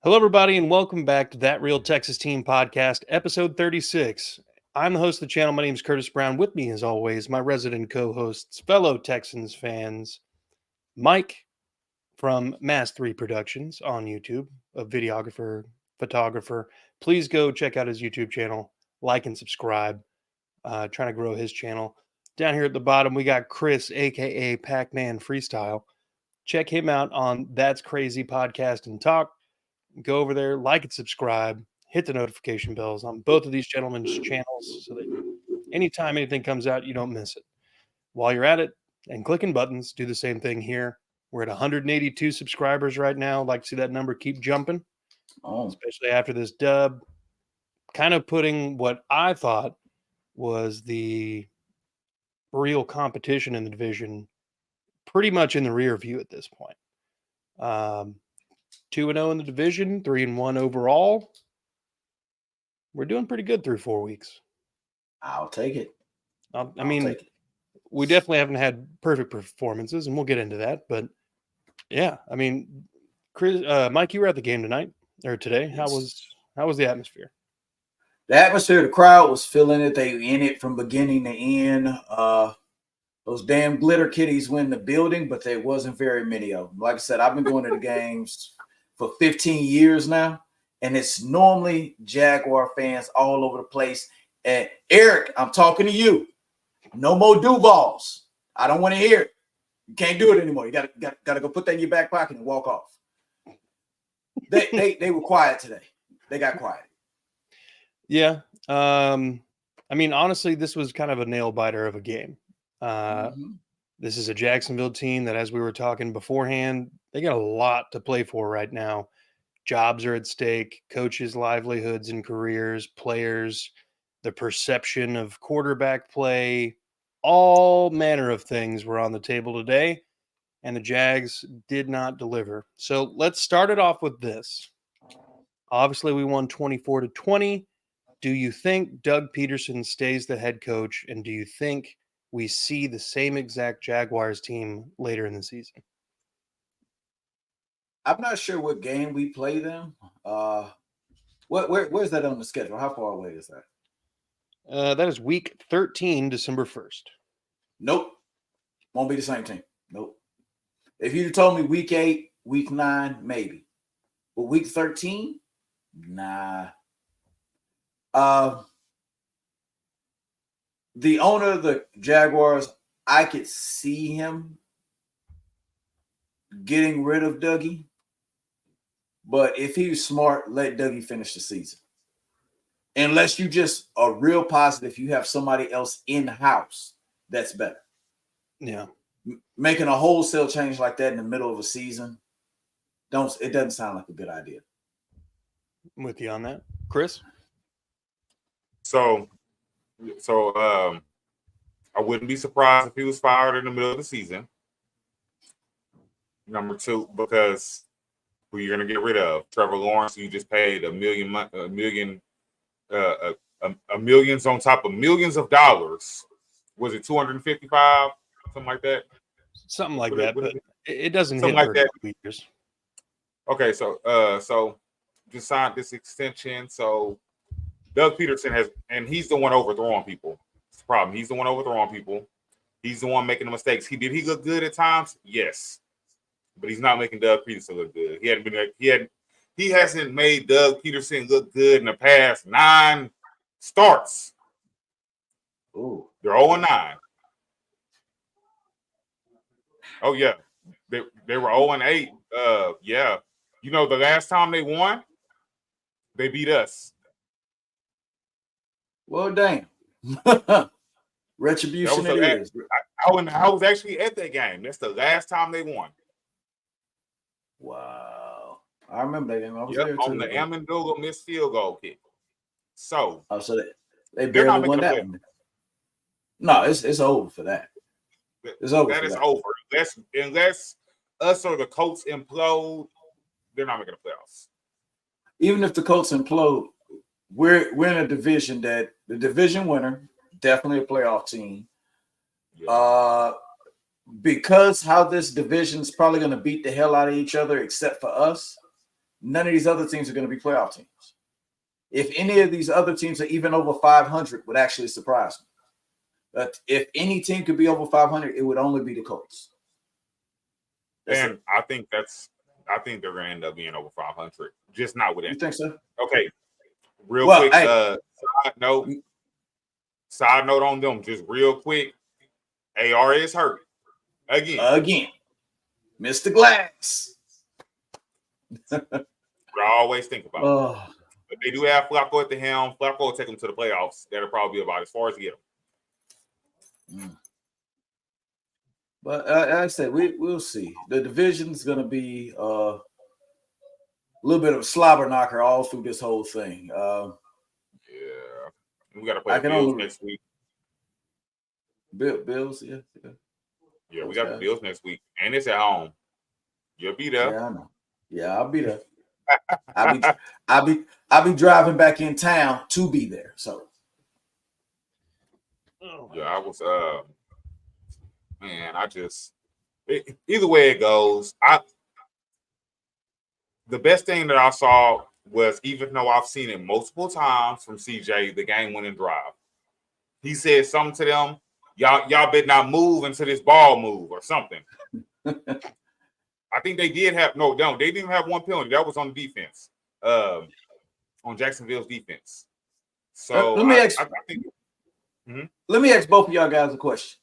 Hello, everybody, and welcome back to That Real Texas Team Podcast, episode 36. I'm the host of the channel. My name is Curtis Brown. With me, as always, my resident co-hosts, fellow Texans fans, Mike from Mass 3 Productions on YouTube, a videographer, photographer. Please go check out his YouTube channel, like and subscribe. Trying to grow his channel. Down here at the bottom, we got Chris, aka Pac-Man Freestyle. Check him out on That's Crazy Podcast and Talk. Go over there, like and subscribe, hit the notification bells on both of these gentlemen's channels so that anytime anything comes out, you don't miss it. While you're at it and clicking buttons, do the same thing here. We're at 182 subscribers right now. I'd like to see that number keep jumping, especially after this dub. Kind of putting what I thought was the real competition in the division pretty much in the rear view at this point. 2-0 in the division, 3-1 overall. We're doing pretty good through 4 weeks. I'll take it. We definitely haven't had perfect performances, and we'll get into that. But yeah, I mean, Chris, Mike, you were at the game tonight or today. Yes. How was the atmosphere? The atmosphere, the crowd was feeling it. They were in it from beginning to end. Those damn glitter kitties win the building, but there wasn't very many of them. Like I said, I've been going to the games for 15 years now, and it's normally Jaguar fans all over the place. And Eric, I'm talking to you. No more Duvals. I don't want to hear it. You can't do it anymore. You gotta go put that in your back pocket and walk off. They were quiet today. They got quiet. Yeah. I mean, honestly, this was kind of a nail biter of a game. This is a Jacksonville team that, as we were talking beforehand, they got a lot to play for right now. Jobs are at stake, coaches' livelihoods and careers, players, the perception of quarterback play, all manner of things were on the table today, and the Jags did not deliver. So let's start it off with this. Obviously, we won 24-20. Do you think Doug Peterson stays the head coach, and do you think we see the same exact Jaguars team later in the season? I'm not sure what game we play them. Where's that on the schedule? How far away is that? That is week 13, December 1st. Nope. Won't be the same team. Nope. If you'd told me week 8, week 9, maybe. But week 13, nah. The owner of the Jaguars, I could see him getting rid of Dougie. But if he was smart, let Dougie finish the season. Unless you just are real positive you have somebody else in-house that's better. Yeah. Making a wholesale change like that in the middle of a season, it doesn't sound like a good idea. I'm with you on that. Chris? So I wouldn't be surprised if he was fired in the middle of the season. Number 2, because who you're going to get rid of? Trevor Lawrence, you just paid millions on top of millions of dollars. Was it 255? Something like that? Something like that, but it doesn't hit like for that. 2 years. Okay, so just signed this extension. So Doug Peterson and he's the one overthrowing people. It's the problem. He's the one overthrowing people. He's the one making the mistakes. Did he look good at times? Yes. But he's not making Doug Peterson look good. He hasn't made Doug Peterson look good in the past 9 starts. Ooh. They're 0-9. Oh yeah. They were 0-8. Yeah. You know, the last time they won, they beat us. Well, damn. Retribution it is. I was actually at that game. That's the last time they won. Wow. I remember that game. I was there too. On the Amendola missed field goal kick. So they barely won that one. No, it's over for that. It's over. That is over. Unless us or the Colts implode, they're not making the playoffs. Even if the Colts implode, we're in a division that the division winner, definitely a playoff team. Yeah. Because how this division is probably going to beat the hell out of each other, except for us, none of these other teams are going to be playoff teams. If any of these other teams are even over 500, would actually surprise me. But if any team could be over 500, it would only be the Colts. And I think they're going to end up being over 500. Just not with it. You think so? Okay. Real quick, hey. side note on them, just real quick. AR is hurt. Again. Mr. Glass. I always think about it. But they do have Flacco at the helm. Flacco will take them to the playoffs. That'll probably be about as far as you get them. But like I said, we'll see. The division's going to be a little bit of a slobber knocker all through this whole thing. Yeah. We got to play the Bills next week. Bills, yeah. Yeah, we got the Bills next week. And it's at home. You'll be there. Yeah, I know. Yeah, I'll be there. I'll be driving back in town to be there. So yeah, I was either way it goes, the best thing that I saw was, even though I've seen it multiple times from CJ, the game winning drive. He said something to them, y'all better not move until this ball move or something. I think they did have they didn't have one penalty. That was on the defense. On Jacksonville's defense. So let me ask both of y'all guys a question.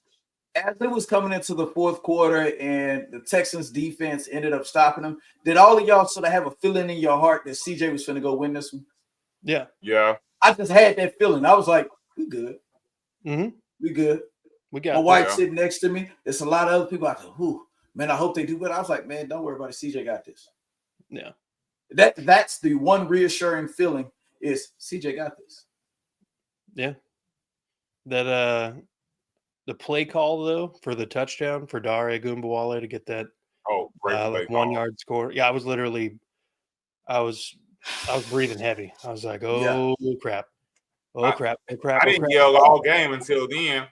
As it was coming into the fourth quarter and the Texans defense ended up stopping them, did all of y'all sort of have a feeling in your heart that CJ was going to go win this one? Yeah. Yeah. I just had that feeling. I was like, we good. Mm-hmm. We good. We got my wife sitting next to me. There's a lot of other people. I said, man, I hope they do good. I was like, man, don't worry about it. CJ got this. Yeah. That's the one reassuring feeling is CJ got this. Yeah. That the play call though for the touchdown for Dare Gumbawale to get that 1 yard score. Yeah, I was breathing heavy. I was like, crap. Oh crap. I didn't yell all game until then.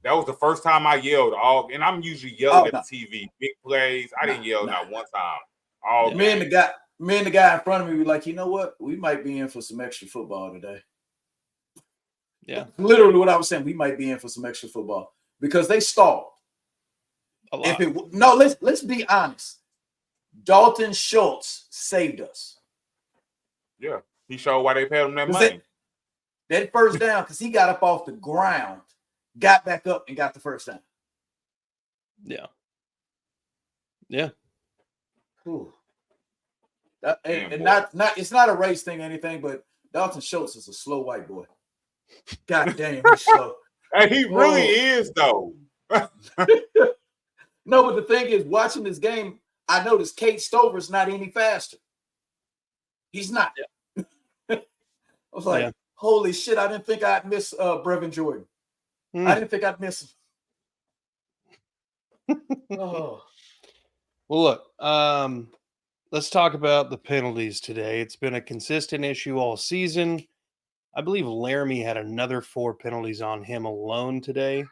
That was the first time I yelled and I'm usually yelling at the TV. Big plays. I didn't yell not one time. Me and the guy in front of me were like, you know what? We might be in for some extra football today. Yeah. Literally what I was saying, we might be in for some extra football because they stalled. A lot. Let's be honest. Dalton Schultz saved us. Yeah. He showed why they paid him that money. That first down, because he got up off the ground, got back up and got the first down. Yeah. Yeah. Ooh. And not it's not a race thing or anything, but Dalton Schultz is a slow white boy. God damn, he's slow. And he really is, though. No, but the thing is, watching this game, I noticed Kate Stover's not any faster. He's not. Yeah. I was like, holy shit, I didn't think I'd miss Brevin Jordan. I didn't think I'd miss him. Well, look, let's talk about the penalties today. It's been a consistent issue all season. I believe Laramie had another 4 penalties on him alone today.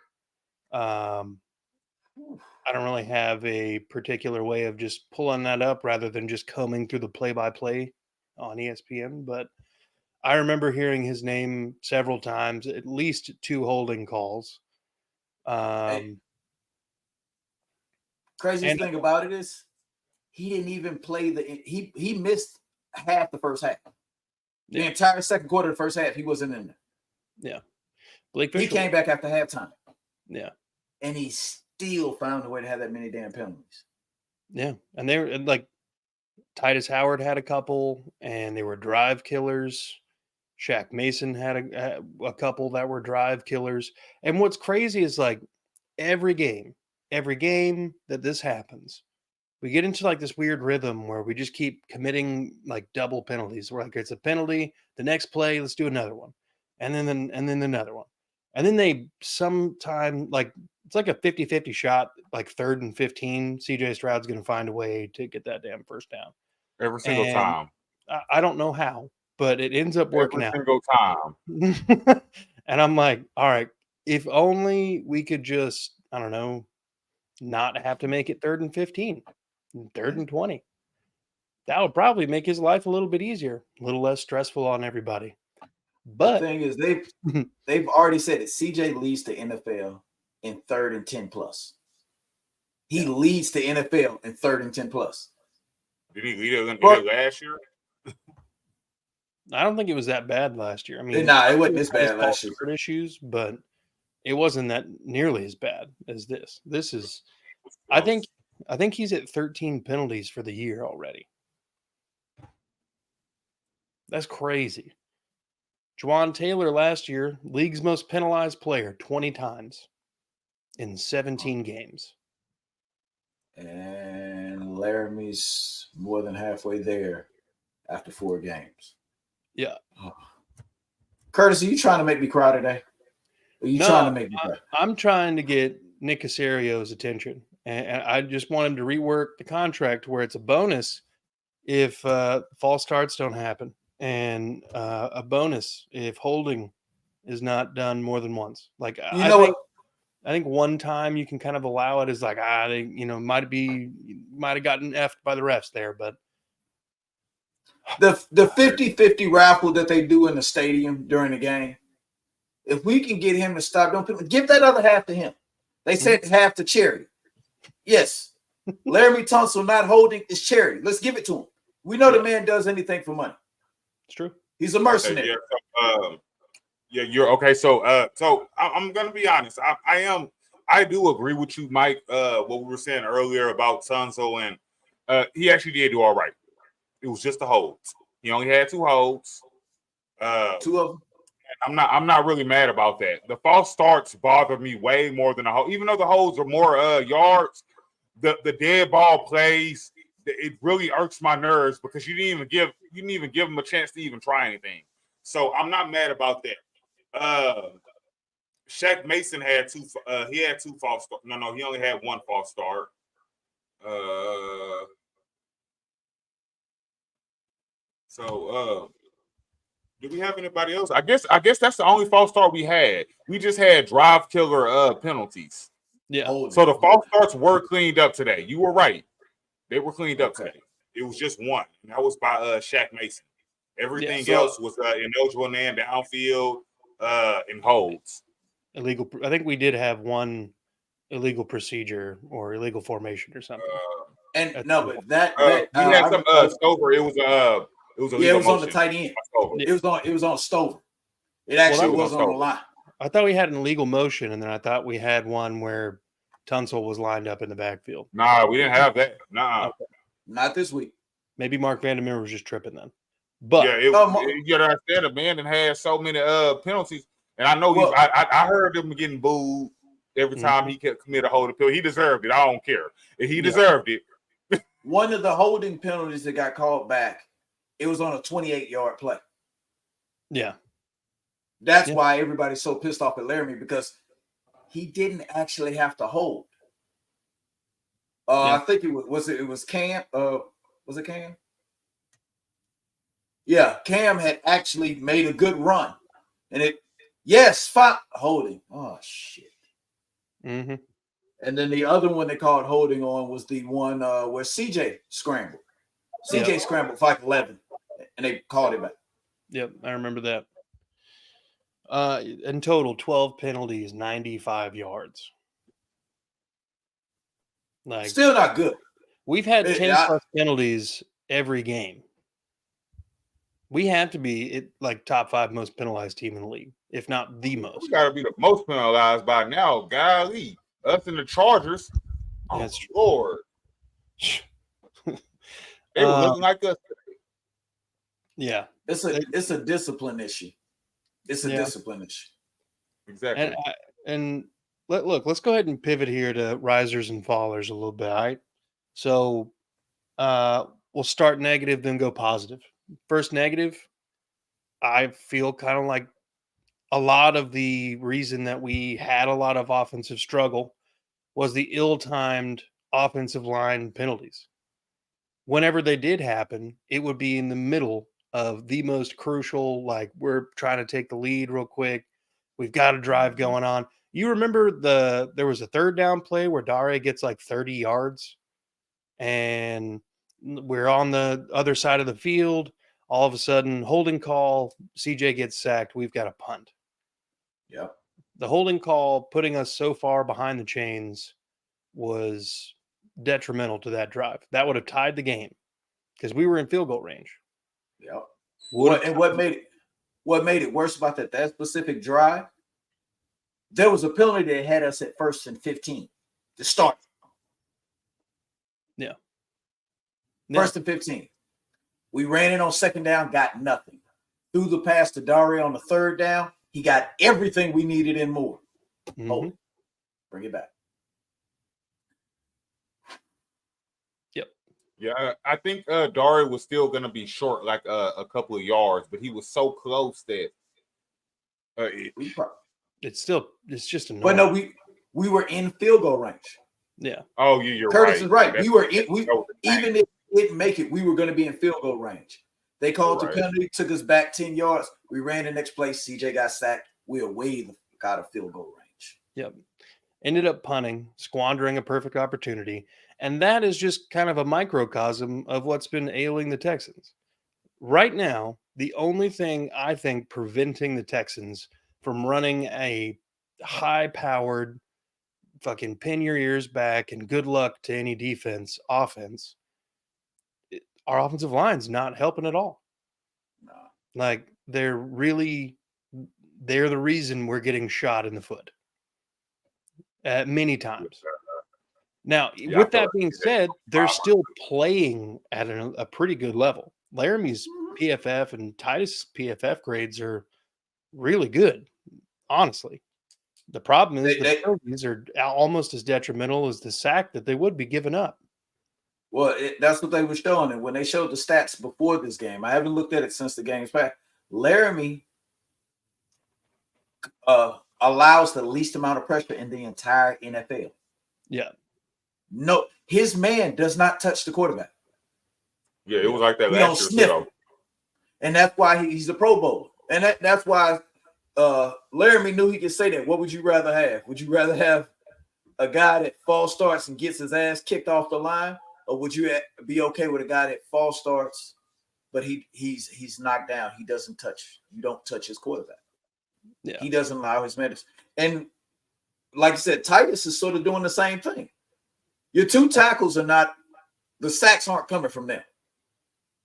I don't really have a particular way of just pulling that up rather than just combing through the play-by-play on ESPN. But I remember hearing his name several times, at least 2 holding calls. Craziest thing about it is he didn't even play he missed half the first half. The entire second quarter of the first half, he wasn't in there. Yeah. He came back after halftime. Yeah. And he still found a way to have that many damn penalties. Yeah. And they were like Titus Howard had a couple, and they were drive killers. Shaq Mason had a couple that were drive killers. And what's crazy is like every game that this happens, we get into like this weird rhythm where we just keep committing like double penalties. We're like, it's a penalty. The next play, let's do another one. And then another one. And then they sometime like, it's like a 50-50 shot, like 3rd and 15. CJ Stroud's going to find a way to get that damn first down. Every single time. I don't know how, but it ends up working out. Every single time. And I'm like, all right, if only we could just, I don't know, not have to make it 3rd and 15, 3rd and 20. that would probably make his life a little bit easier, a little less stressful on everybody. The But thing is, they've already said that CJ leads the NFL in 3rd and 10 plus. He leads the NFL in 3rd and 10 plus. Did he lead it last year? I don't think it was that bad last year. I mean, it wasn't this bad last year. Issues, but it wasn't that nearly as bad as this. This is, I think he's at 13 penalties for the year already. That's crazy. Juwan Taylor last year, league's most penalized player, 20 times in 17 games. And Laramie's more than halfway there after 4 games. Yeah. Oh. Curtis, are you trying to make me cry today? Are you trying to make me cry? I'm trying to get Nick Casario's attention. And I just want him to rework the contract where it's a bonus if false starts don't happen. And a bonus if holding is not done more than once. Like, I think one time you can kind of allow it as like, they, might have gotten effed by the refs there, but the 50-50 raffle that they do in the stadium during the game, if we can get him to stop, don't give that other half to him. They said half to charity. Yes, Laramie Tunsil not holding is charity. Let's give it to him. We know the man does anything for money. It's true. He's a mercenary. You're okay. So I'm gonna be honest. I do agree with you, Mike. What we were saying earlier about Tunsil, and he actually did do all right. It was just the holds. He only had 2 holds. 2 of them. I'm not really mad about that. The false starts bother me way more than the hold. Even though the holds are more yards, the dead ball plays, it really irks my nerves because you didn't even give him a chance to even try anything. So I'm not mad about that. Shaq Mason had 2. He had 2 false starts. No, he only had 1 false start. Do we have anybody else? I guess that's the only false start we had. We just had drive killer penalties. Yeah. So the false starts were cleaned up today. You were right. They were cleaned up today. It was just 1, and that was by Shaq Mason. Everything else was ineligible and downfield and holds. Illegal. I think we did have 1 illegal procedure or illegal formation or something. But that we had some Stover. It was a it was on the tight end. It was on Stover. It actually was on the line. I thought we had an illegal motion, and then I thought we had one where Tunsil was lined up in the backfield. Nah, we didn't have that. Nah, okay. Not this week. Maybe Mark Vandermeer was just tripping then. But you understand, the man that had so many penalties, and I know I heard him getting booed every time he kept commit a holding penalty. He deserved it. I don't care. He deserved it. One of the holding penalties that got called back, it was on a 28-yard play. Yeah. That's why everybody's so pissed off at Laramie, because he didn't actually have to hold. I think it was Cam. Was it Cam? Yeah, Cam had actually made a good run. And holding. Oh, shit. Mm-hmm. And then the other one they called holding on was the one where CJ scrambled. CJ scrambled for like 11, and they called it back. Yep, I remember that. In total, 12 penalties, 95 yards. Like, still not good. We've had 10 plus penalties every game. We have to be like top 5 most penalized team in the league, if not the most. We got to be the most penalized by now. Golly, us and the Chargers. That's true. Lord. They were looking like us. Yeah, it's a discipline issue. It's a discipline issue. Exactly. And let's go ahead and pivot here to risers and fallers a little bit. All right. So we'll start negative, then go positive. First negative, I feel kind of like a lot of the reason that we had a lot of offensive struggle was the ill-timed offensive line penalties. Whenever they did happen, it would be in the middle of the most crucial, like, we're trying to take the lead real quick. We've got a drive going on. You remember there was a 3rd down play where Dare gets like 30 yards and We're on the other side of the field. All of a sudden, holding call, CJ gets sacked. We've got a punt. Yep. The holding call putting us so far behind the chains was detrimental to that drive. That would have tied the game because we were in field goal range. Yep. What made it worse about that specific drive? There was a penalty that had us at 1st and 15 to start. Yeah. 1st and 15. We ran in on 2nd down, got nothing. Threw the pass to Dario on the 3rd down. He got everything we needed and more. Mm-hmm. Hold it. Bring it back. Yep. Yeah, I think Dario was still going to be short like a couple of yards, but he was so close that it's just annoying. But no, we were in field goal range. Yeah. Oh, you're Curtis is right. That's, we were even if we didn't make it, we were going to be in field goal range. They called the penalty, took us back 10 yards. We ran the next play. CJ got sacked. We were way out of field goal range. Yep. Ended up punting, squandering a perfect opportunity. And that is just kind of a microcosm of what's been ailing the Texans. Right now, the only thing I think preventing the Texans from running a high-powered fucking pin your ears back and good luck to any defense offense, our offensive line's not helping at all. No. Like they're the reason we're getting shot in the foot many times. Now, with that being said, they're still playing at a pretty good level. Laramie's PFF and Titus' PFF grades are really good, honestly. The problem is the penalties are almost as detrimental as the sack that they would be giving up. Well, that's what they were showing. And when they showed the stats before this game, I haven't looked at it since the game's back. Laramie allows the least amount of pressure in the entire NFL. Yeah. No, his man does not touch the quarterback. Yeah, it was like that he last year. Too, and that's why he's a Pro Bowler. And that's why Laramie knew he could say that. What would you rather have? Would you rather have a guy that false starts and gets his ass kicked off the line? Or would you be okay with a guy that false starts, but he's knocked down? He doesn't touch. You don't touch his quarterback. Yeah. He doesn't allow his man. And like I said, Titus is sort of doing the same thing. Your two tackles are not – the sacks aren't coming from them.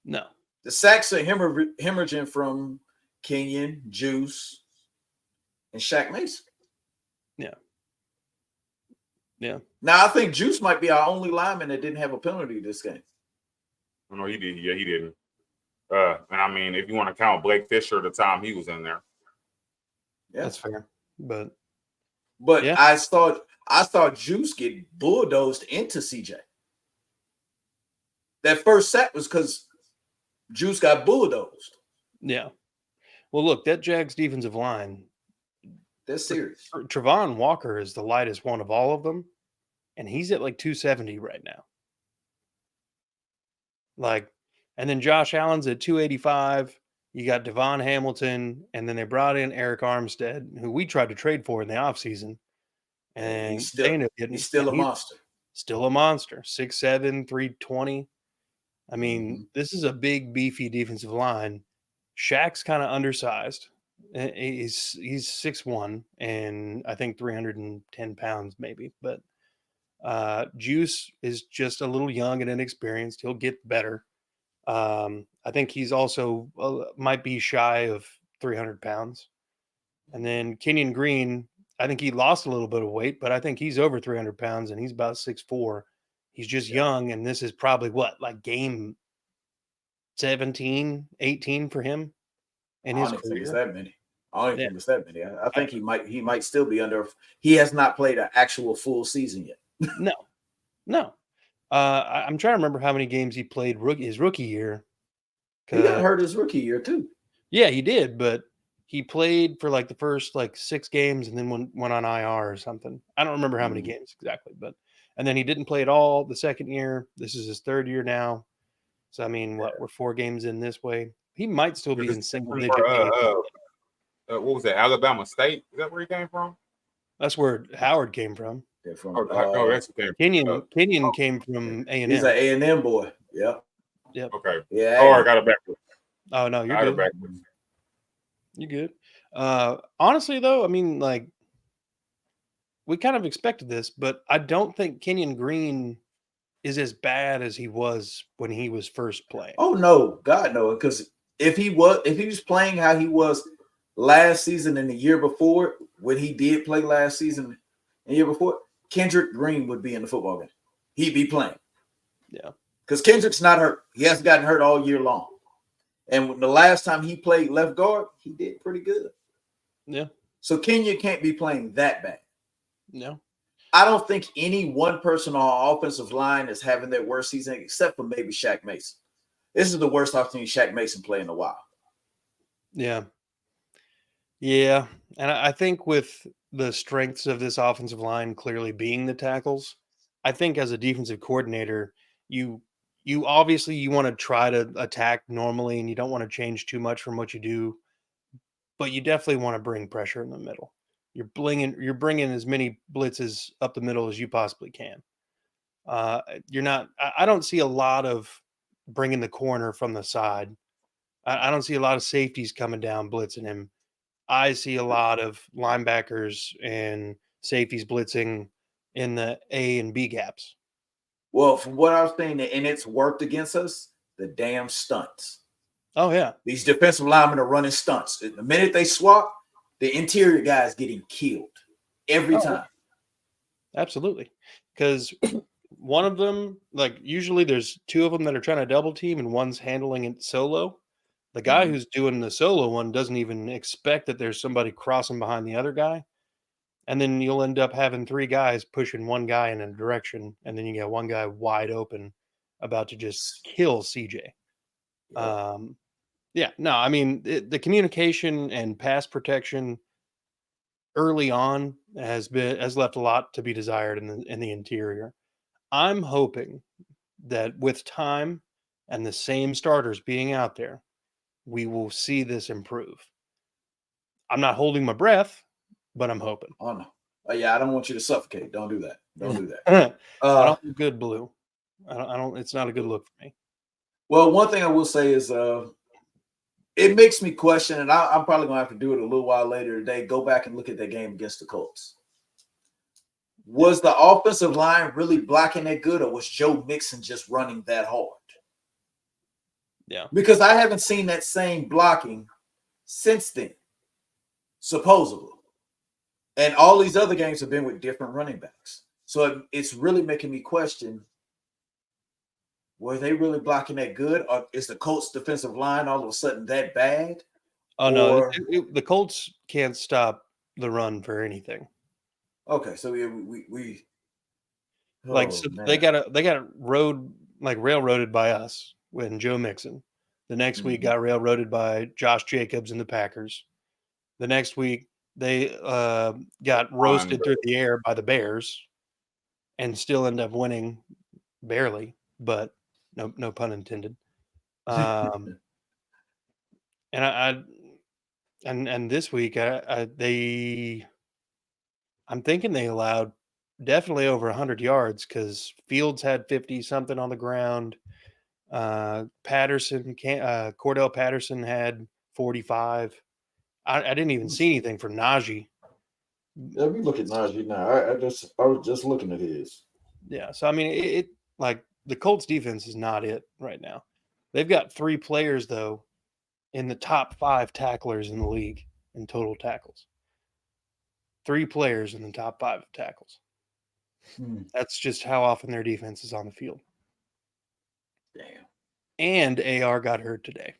No. The sacks are hemorrhaging from Kenyon, Juice, and Shaq Mason. Yeah. Yeah. Now, I think Juice might be our only lineman that didn't have a penalty this game. No, he did. Yeah, he didn't. And I mean, if you want to count Blake Fisher, the time he was in there. Yeah. That's fair. But yeah. I thought Juice get bulldozed into CJ. That first sack was because Juice got bulldozed. Yeah. Well, look, that Jags defensive line. That's serious. Travon Walker is the lightest one of all of them, and he's at like 270 right now. And then Josh Allen's at 285. You got Devon Hamilton, and then they brought in Eric Armstead, who we tried to trade for in the offseason. And he's still a monster. Still a monster. 6'7", 320. I mean, this is a big, beefy defensive line. Shaq's kind of undersized. He's 6'1", and I think 310 pounds maybe. But Juice is just a little young and inexperienced. He'll get better. I think he's also might be shy of 300 pounds. And then Kenyon Green, I think he lost a little bit of weight, but I think he's over 300 pounds, and he's about 6'4". He's just young, and this is probably like game 17, 18 for him in his career. I don't think it's that many. I think he might still be under. He has not played an actual full season yet. No. I'm trying to remember how many games he played his rookie year. He got hurt his rookie year too. Yeah, he did, but he played for like the first 6 games and then went on IR or something. I don't remember how many games exactly, and then he didn't play at all the second year. This is his 3rd year now. So I mean, we're 4 games in this way. He might still be in single digit games. What was that? Alabama State? Is that where he came from? That's where Howard came from. From that's who came. Kenyon came from A&M. He's an A&M boy. Yeah. Yep. Okay. Yeah. Oh, I got it backwards. Oh no, you're Got it good. backwards. You're good. Honestly, though, I mean, like, we kind of expected this, but I don't think Kenyon Green is as bad as he was when he was first playing. Oh no, God no. Because if he was playing how he was last season and the year before, when he did play last season and the year before, Kendrick Green would be in the football game. He'd be playing. Yeah. Because Kendrick's not hurt. He hasn't gotten hurt all year long. And the last time he played left guard, he did pretty good. Yeah. So Kenya can't be playing that bad. No. I don't think any one person on our offensive line is having their worst season, except for maybe Shaq Mason. This is the worst I've seen Shaq Mason play in a while. Yeah. Yeah. And I think with the strengths of this offensive line clearly being the tackles, I think as a defensive coordinator, you obviously you want to try to attack normally and you don't want to change too much from what you do, but you definitely want to bring pressure in the middle. You're bringing as many blitzes up the middle as you possibly can. You're not. I don't see a lot of bringing the corner from the side. I don't see a lot of safeties coming down blitzing him. I see a lot of linebackers and safeties blitzing in the A and B gaps. Well, from what I was saying, and it's worked against us, the damn stunts. Oh yeah, These defensive linemen are running stunts. The minute they swap, the interior guy is getting killed every time. absolutely. Because one of them, like usually there's two of them that are trying to double team and one's handling it solo. The guy who's doing the solo one doesn't even expect that there's somebody crossing behind the other guy. And then you'll end up having three guys pushing one guy in a direction. And then you get one guy wide open about to just kill CJ. Yeah, no, I mean, the communication and pass protection early on has left a lot to be desired in the interior. I'm hoping that with time and the same starters being out there, we will see this improve. I'm not holding my breath, but I'm hoping. Oh no. Yeah, I don't want you to suffocate. Don't do that. Don't do that. I don't look good blue. I don't. It's not a good look for me. Well, one thing I will say is it makes me question, and I'm probably going to have to do it a little while later today, go back and look at that game against the Colts. Was the offensive line really blocking that good, or was Joe Mixon just running that hard? Yeah. Because I haven't seen that same blocking since then, supposedly. And all these other games have been with different running backs. So it's really making me question, were they really blocking that good? Or is the Colts defensive line all of a sudden that bad? Oh no, the Colts can't stop the run for anything. Okay, so we like so they got railroaded by us when Joe Mixon. The next week got railroaded by Josh Jacobs and the Packers. The next week they got roasted through the air by the Bears and still end up winning barely, but no pun intended. And and this week I'm thinking they allowed definitely over 100 yards because Fields had 50 something on the ground. Cordell Patterson had 45. I didn't even see anything for Najee. Yeah, we look at Najee now. I was just looking at his. Yeah, so I mean, it like the Colts defense is not it right now. They've got three players though in the top 5 tacklers in the league in total tackles. 3 players in the top 5 of tackles. That's just how often their defense is on the field. Damn. And AR got hurt today.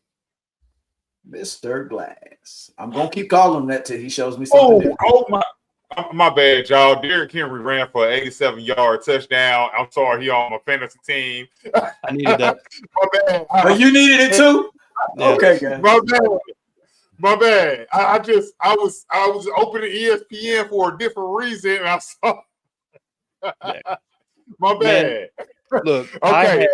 Mr. Glass. I'm gonna keep calling him that till he shows me something different. Oh my bad, y'all. Derrick Henry ran for an 87-yard touchdown. I'm sorry, he on my fantasy team. I needed that. My bad. Oh, you needed it too? Yeah. Okay, guys. My bad. I was opening ESPN for a different reason, and I saw. My bad. Man, look, okay.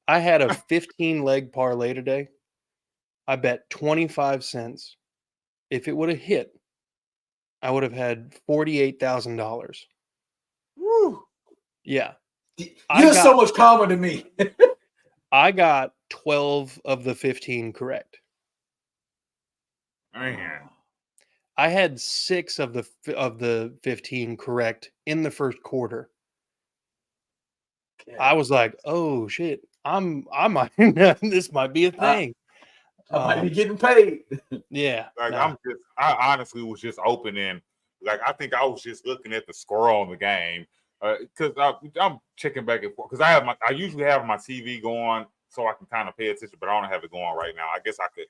I had a 15-leg parlay today. I bet 25 cents. If it would have hit, I would have had $48,000. Woo. Yeah. You're so much calmer than me. I got 12 of the 15 correct. Man. I had 6 of the 15 correct in the first quarter. I was like, "Oh shit, I might this might be a thing." I might be getting paid. Yeah, Like nah. I honestly was just opening. Like I think I was just looking at the score on the game because I'm checking back and forth because I usually have my TV going so I can kind of pay attention, but I don't have it going right now. I guess I could.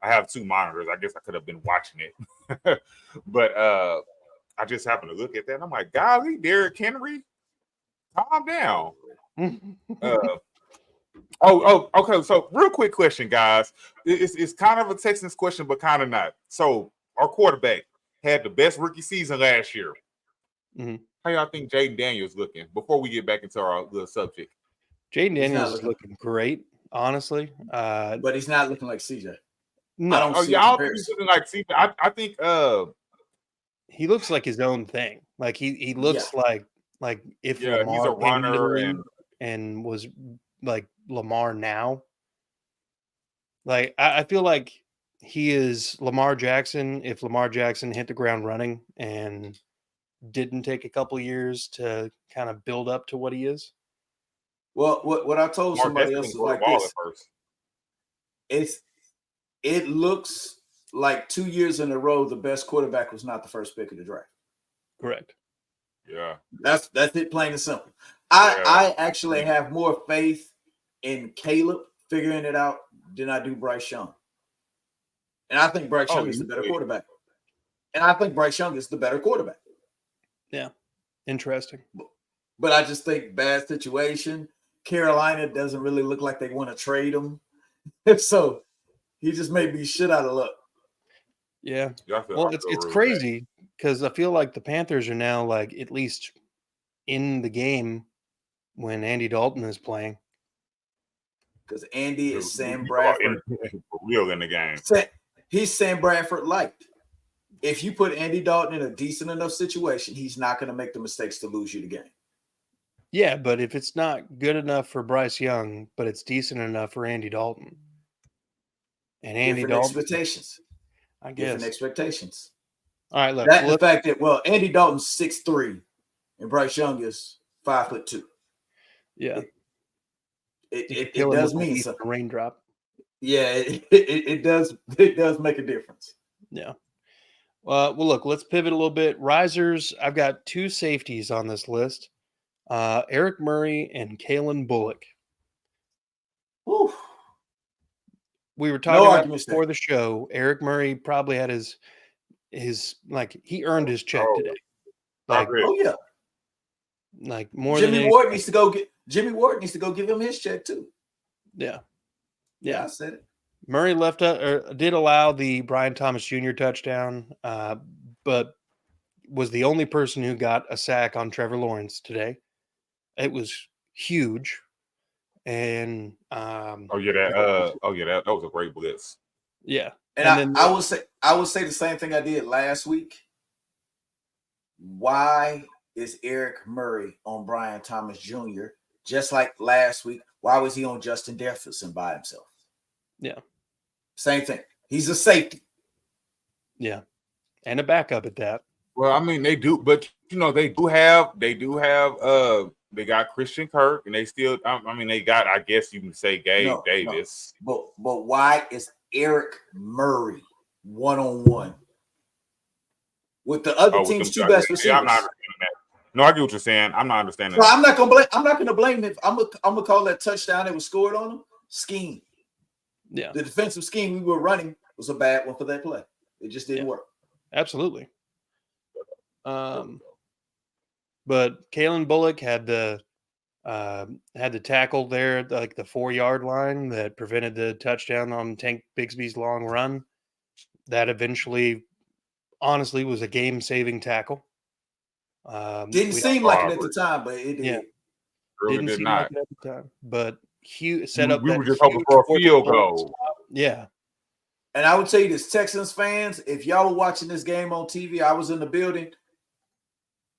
I have 2 monitors. I guess I could have been watching it, but I just happened to look at that and I'm like, golly, Derrick Henry, calm down. Okay. So, real quick question, guys. It's kind of a Texans question, but kind of not. So, our quarterback had the best rookie season last year. Mhm. How y'all think Jaden Daniels looking? Before we get back into our little subject, Jaden Daniels is looking great, honestly. But he's not looking like CJ. No, I don't see I don't think he's comparison. looking like CJ. I think he looks like his own thing. Like he looks like if he's a Lamar came into the runner league and was like Lamar now. Like I feel like he is Lamar Jackson if Lamar Jackson hit the ground running and didn't take a couple years to kind of build up to what he is. Well, what I told somebody else is like this. It looks like 2 years in a row the best quarterback was not the first pick of the draft. Correct. Yeah. That's it, plain and simple. I actually have more faith in Caleb figuring it out than I do Bryce Young. And I think Bryce Young is the better quarterback. And I think Bryce Young is the better quarterback. Yeah. Interesting. But I just think bad situation. Carolina doesn't really look like they want to trade him. So he just may be shit out of luck. Yeah. Well, it's crazy because I feel like the Panthers are now like at least in the game when Andy Dalton is playing. Because Andy is Sam Bradford. Real in the game. He's Sam Bradford light. If you put Andy Dalton in a decent enough situation, he's not going to make the mistakes to lose you the game. Yeah, but if it's not good enough for Bryce Young, but it's decent enough for Andy Dalton. And Andy different Dalton, expectations. I guess. Different expectations. All right, look. The fact that, Andy Dalton's 6'3", and Bryce Young is 5'2". Yeah. It does mean something. A raindrop. Yeah, it does. It does make a difference. Yeah. Well, look, let's pivot a little bit. Risers, I've got 2 safeties on this list. Eric Murray and Kalen Bullock. Whew. We were talking about before the show. Eric Murray probably had his like he earned his check today. Like, yeah. Like more Jimmy than Ward needs to go give him his check too. Yeah. Yeah, I said it. Murray did allow the Brian Thomas Jr. touchdown, but was the only person who got a sack on Trevor Lawrence today. It was huge. And that was a great blitz. Yeah. And I would say the same thing I did last week. Why is Eric Murray on Brian Thomas Jr. just like last week? Why was he on Justin Jefferson by himself? Yeah. Same thing. He's a safety. Yeah. And a backup at that. Well, I mean, they do, but they got Christian Kirk, and they still, they got, I guess you can say Gabe Davis. No. But why is Eric Murray one-on-one with the other team's 2 best receivers? Yeah, I'm not understanding that. No, I get what you're saying. I'm not understanding that. I'm not gonna blame him. I'm gonna call that touchdown that was scored on him scheme. Yeah. The defensive scheme we were running was a bad one for that play. It just didn't work. Absolutely. But Kalen Bullock had the tackle there, like the 4-yard line that prevented the touchdown on Tank Bigsby's long run. That eventually, honestly, was a game-saving tackle. Didn't seem like it at the time, but it did. Yeah. Really Didn't seem not. like it at the time, but set up. We were just hoping for a field goal. Yeah. And I would tell you this, Texans fans, if y'all were watching this game on TV, I was in the building.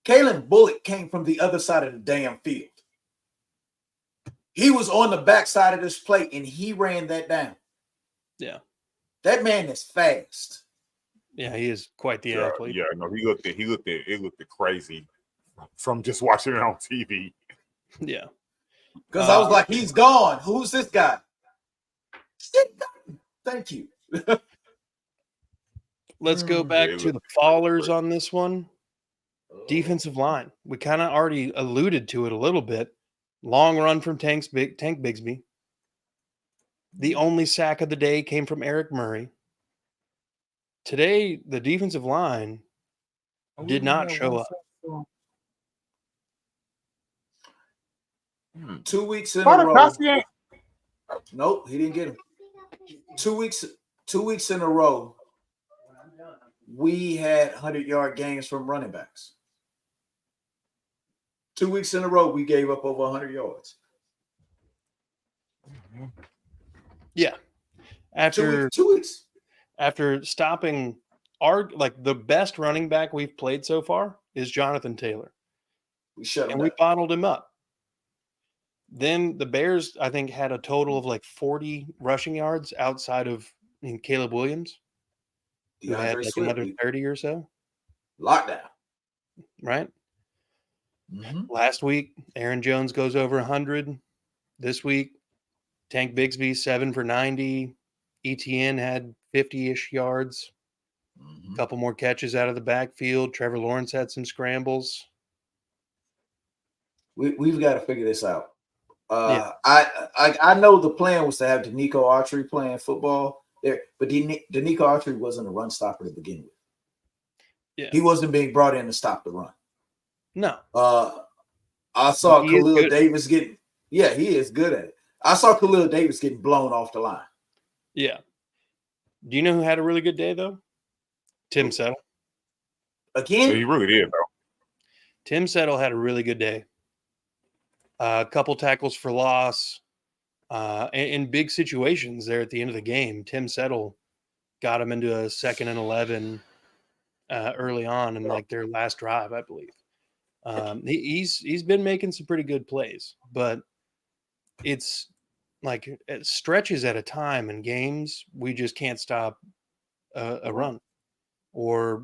Kalen Bullock came from the other side of the damn field. He was on the backside of this plate and he ran that down. Yeah. That man is fast. Yeah, he is quite the athlete. Yeah, no, it looked crazy from just watching it on TV. Yeah. Because I was like, he's gone. Who's this guy? Thank you. Let's go back to the fallers on this one. Defensive line. We kind of already alluded to it a little bit. Long run from Tank Bigsby. The only sack of the day came from Eric Murray. Today, the defensive line did not show up. 2 weeks in a row. Nope, he didn't get him. 2 weeks in a row, we had 100-yard games from running backs. 2 weeks in a row, we gave up over 100 yards. Yeah. After 2 weeks. After stopping the best running back we've played so far is Jonathan Taylor. We shut him and down. we bottled him up. Then the Bears, I think, had a total of like 40 rushing yards outside of Caleb Williams, who had like another 30 or so. Lockdown. Right? Mm-hmm. Last week, Aaron Jones goes over 100. This week, Tank Bigsby, 7 for 90. ETN had 50-ish yards. A couple more catches out of the backfield. Trevor Lawrence had some scrambles. We've got to figure this out. I know the plan was to have Danico Autry playing football there, but Danico Autry wasn't a run stopper to begin with. Yeah. He wasn't being brought in to stop the run. No. I saw Khalil Davis getting – yeah, he is good at it. I saw Khalil Davis getting blown off the line. Yeah. Do you know who had a really good day, though? Tim Settle. Again? Yeah, he really did, though. Tim Settle had a really good day. A couple tackles for loss. In big situations there at the end of the game, Tim Settle got him into a 2nd and 11 early on in like their last drive, I believe. He's been making some pretty good plays, but it's like stretches at a time in games, we just can't stop a run. Or,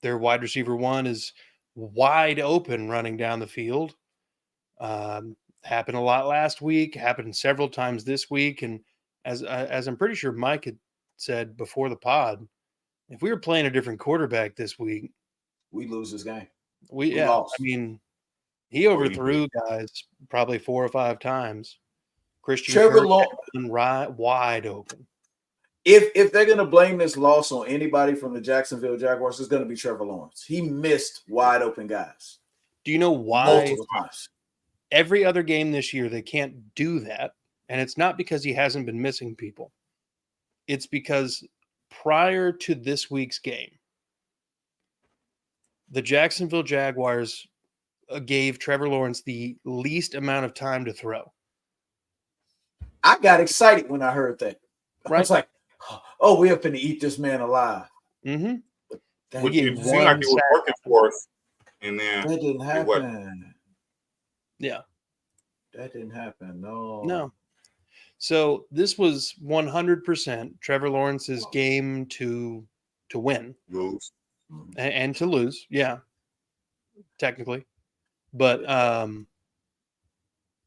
their wide receiver one is wide open running down the field. Happened a lot last week, happened several times this week. And as I'm pretty sure Mike had said before the pod, if we were playing a different quarterback this week, we lose this game. We lost. I mean, he overthrew guys probably 4 or 5 times. Christian Trevor Lawrence wide open. If they're going to blame this loss on anybody from the Jacksonville Jaguars, it's going to be Trevor Lawrence. He missed wide open guys. Do you know why? Multiple times. Every other game this year, they can't do that. And it's not because he hasn't been missing people. It's because prior to this week's game, the Jacksonville Jaguars gave Trevor Lawrence the least amount of time to throw. I got excited when I heard that. Right. I was like, oh, we're going to eat this man alive. Mm-hmm. It seemed like it was working for us. And then that didn't happen. Yeah. That didn't happen. No. No. So this was 100% Trevor Lawrence's game to win. Lose. And to lose. Yeah. Technically. But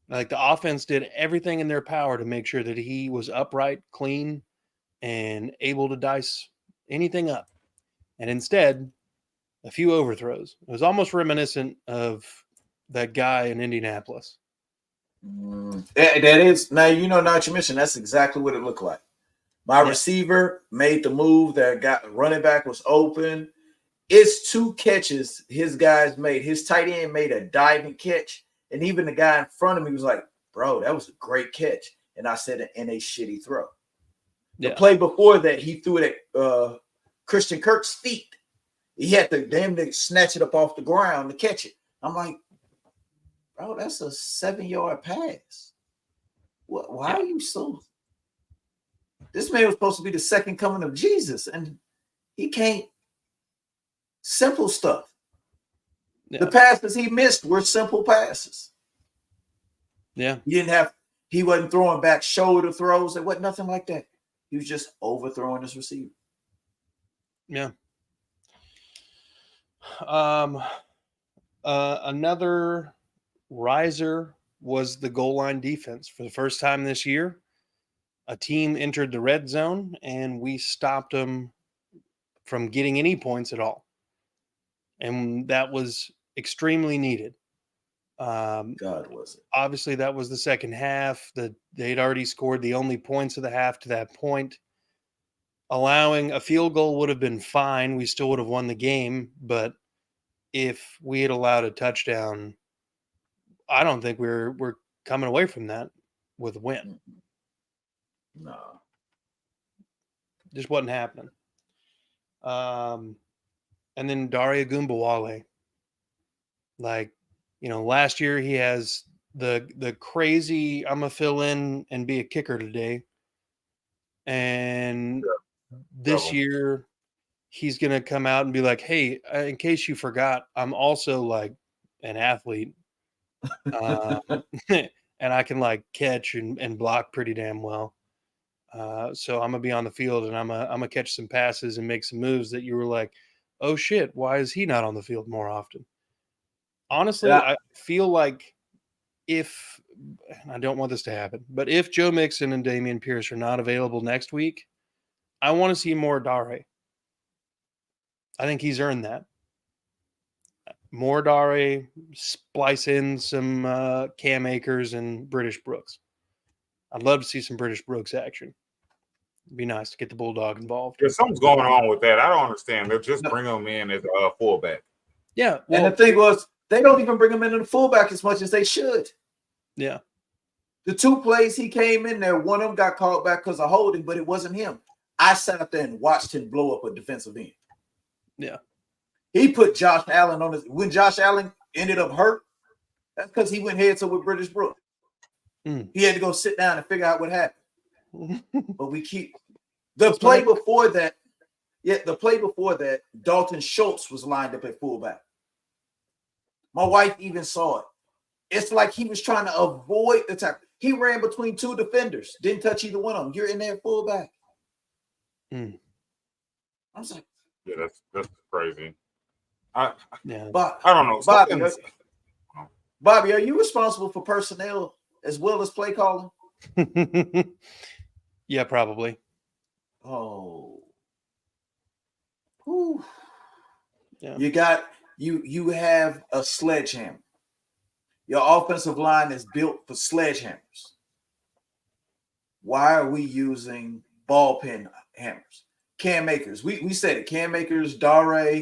like the offense did everything in their power to make sure that he was upright, clean, and able to dice anything up. And instead, a few overthrows. It was almost reminiscent of that guy in Indianapolis. That is. Now you mentioned that's exactly what it looked like. My receiver made the move that got running back was open. It's 2 catches his guys made. His tight end made a diving catch. And even the guy in front of me was like, bro, that was a great catch. And I said, and a shitty throw. The play before that, he threw it at Christian Kirk's feet. He had to damn near snatch it up off the ground to catch it. I'm like, bro, that's a 7-yard pass. Why are you so? This man was supposed to be the second coming of Jesus, and he can't. Simple stuff. Yeah. The passes he missed were simple passes. Yeah. You didn't have He wasn't throwing back shoulder throws. There wasn't nothing like that. He was just overthrowing his receiver. Yeah. Another riser was the goal line defense. For the first time this year, a team entered the red zone and we stopped them from getting any points at all. And that was extremely needed. God, was it? Obviously, that was the second half. They'd already scored the only points of the half to that point. Allowing a field goal would have been fine. We still would have won the game. But if we had allowed a touchdown, I don't think we're coming away from that with a win. No. Just wasn't happening. And then Daria Gumbawale. Like, last year he has the crazy I'm gonna fill in and be a kicker today. And this year he's gonna come out and be like, hey, in case you forgot, I'm also like an athlete. And I can like catch and block pretty damn well. So I'm gonna be on the field and I'm gonna catch some passes and make some moves that you were like, oh shit, why is he not on the field more often? Honestly, Yeah. I feel like if, and I don't want this to happen, but if Joe Mixon and Dameon Pierce are not available next week, I want to see more Dare. I think he's earned that. More Dare, splice in some Cam Akers and British Brooks. I'd love to see some British Brooks action. It'd be nice to get the Bulldog involved. There's something's going on with that. I don't understand. They'll just bring him in as a fullback. Yeah. Well, and the thing was, they don't even bring him into the fullback as much as they should. Yeah. The two plays he came in there, one of them got called back because of holding, but it wasn't him. I sat up there and watched him blow up a defensive end. Yeah. He put Josh Allen on his – when Josh Allen ended up hurt, that's because he went head to with British Brooks. He had to go sit down and figure out what happened. But we keep – the play before that, Dalton Schultz was lined up at fullback. My wife even saw it. It's like he was trying to avoid the tackle. He ran between two defenders, didn't touch either one of them. You're in there fullback. I was like, yeah, that's crazy. I don't know. Bobby, are you responsible for personnel as well as play calling? Yeah, probably. Oh. Whew. Yeah. You have a sledgehammer. Your offensive line is built for sledgehammers. Why are we using ball pin hammers? Cam Akers. We said it. Cam Akers, Dare.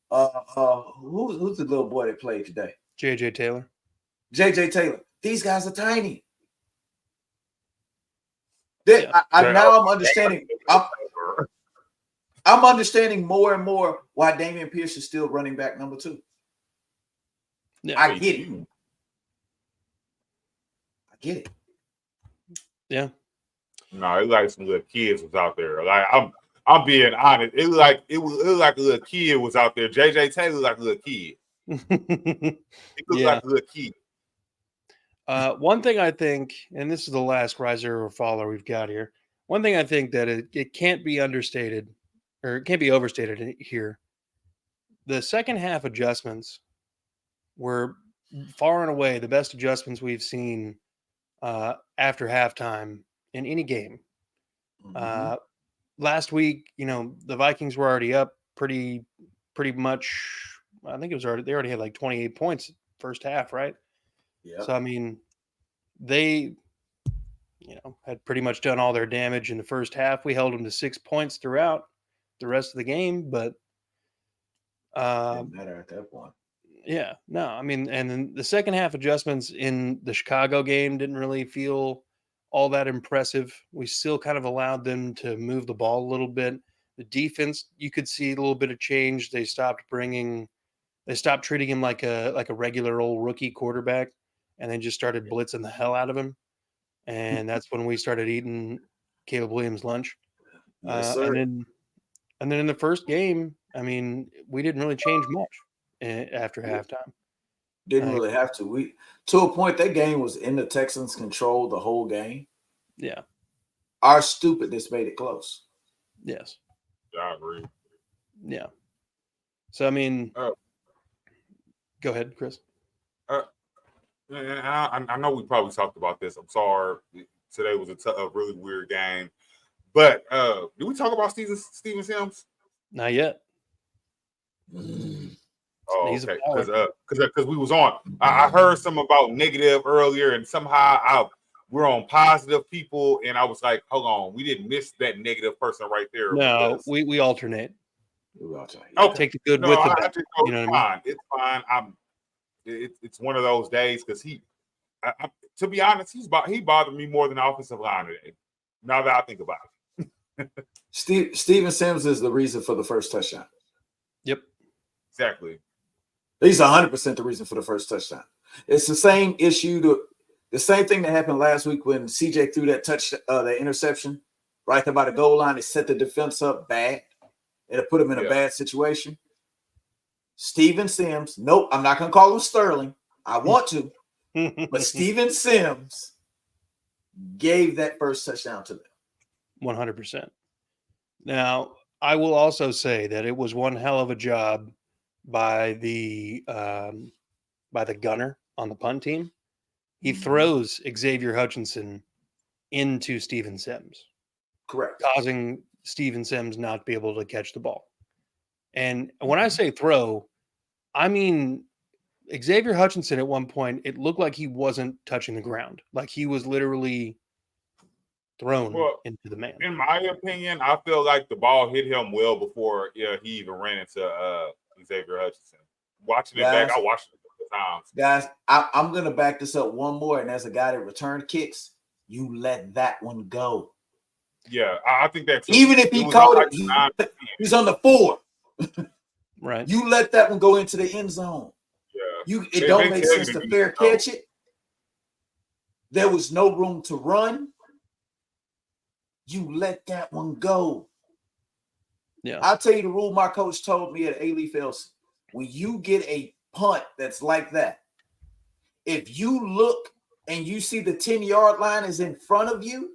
Who's the little boy that played today? JJ Taylor. JJ Taylor. These guys are tiny. I'm understanding. I'm understanding more and more why Dameon Pierce is still running back number 2. Yeah, I get it. Yeah. No, it's like some little kids was out there. Like I'm being honest. It looked like a little kid was out there. JJ Taylor looked like a little kid. He looked like a little kid. One thing I think, and this is the last riser or faller we've got here. One thing I think that it can't be understated, or it can't be overstated here. The second half adjustments were far and away the best adjustments we've seen after halftime in any game. Last week, the Vikings were already up pretty much. I think they already had like 28 points first half, right? Yeah. So I mean, they had pretty much done all their damage in the first half. We held them to 6 points throughout the rest of the game, but didn't matter at that point. Yeah, no, I mean, and then the second half adjustments in the Chicago game didn't really feel all that impressive. We still kind of allowed them to move the ball a little bit. The defense, you could see a little bit of change. They stopped treating him like a regular old rookie quarterback, and then just started blitzing the hell out of him. And that's when we started eating Caleb Williams' lunch. Yes, sir. And then in the first game, I mean, we didn't really change much after halftime. Didn't really have to. We to a point that game was in the Texans' control the whole game. Yeah. Our stupidness made it close. Yes. Yeah, I agree. Yeah. So I mean, Oh. Go ahead, Chris. I know we probably talked about this. I'm sorry. Today was a really weird game. But did we talk about Steven Sims? Not yet. Oh, He's okay. a baller. Because we was on. I heard some about negative earlier, and somehow we're on positive people, and I was like, hold on, we didn't miss that negative person right there. No, we alternate. Okay. Take the good with the bad. You know what I mean? It's fine. It's one of those days because to be honest, he bothered me more than the offensive line today. Now that I think about it. Steven Sims is the reason for the first touchdown. Yep. Exactly. He's 100% the reason for the first touchdown. It's the same issue, the same thing that happened last week when CJ threw that the interception right there by the goal line. It set the defense up bad. It put him in a bad situation. Steven Sims, nope, I'm not going to call him Sterling. I want to, but Steven Sims gave that first touchdown to them. 100%. Now, I will also say that it was one hell of a job by the gunner on the punt team. He throws Xavier Hutchinson into Steven Sims. Correct. Causing Steven Sims not to be able to catch the ball. And when I say throw, I mean Xavier Hutchinson at one point, it looked like he wasn't touching the ground. Like he was literally thrown into the man. In my opinion, I feel like the ball hit him well before he even ran into Xavier Hutchinson. Watching it back, I watched it a couple times. Guys, I'm going to back this up one more. And as a guy that returned kicks, you let that one go. Yeah, I think that too. Even if he caught it, he's on the 4. Right. You let that one go into the end zone. Yeah. It don't make sense to fair catch it. There was no room to run. You let that one go. Yeah. I'll tell you the rule my coach told me at A-Leaf Elsie. When you get a punt that's like that, if you look and you see the 10-yard line is in front of you,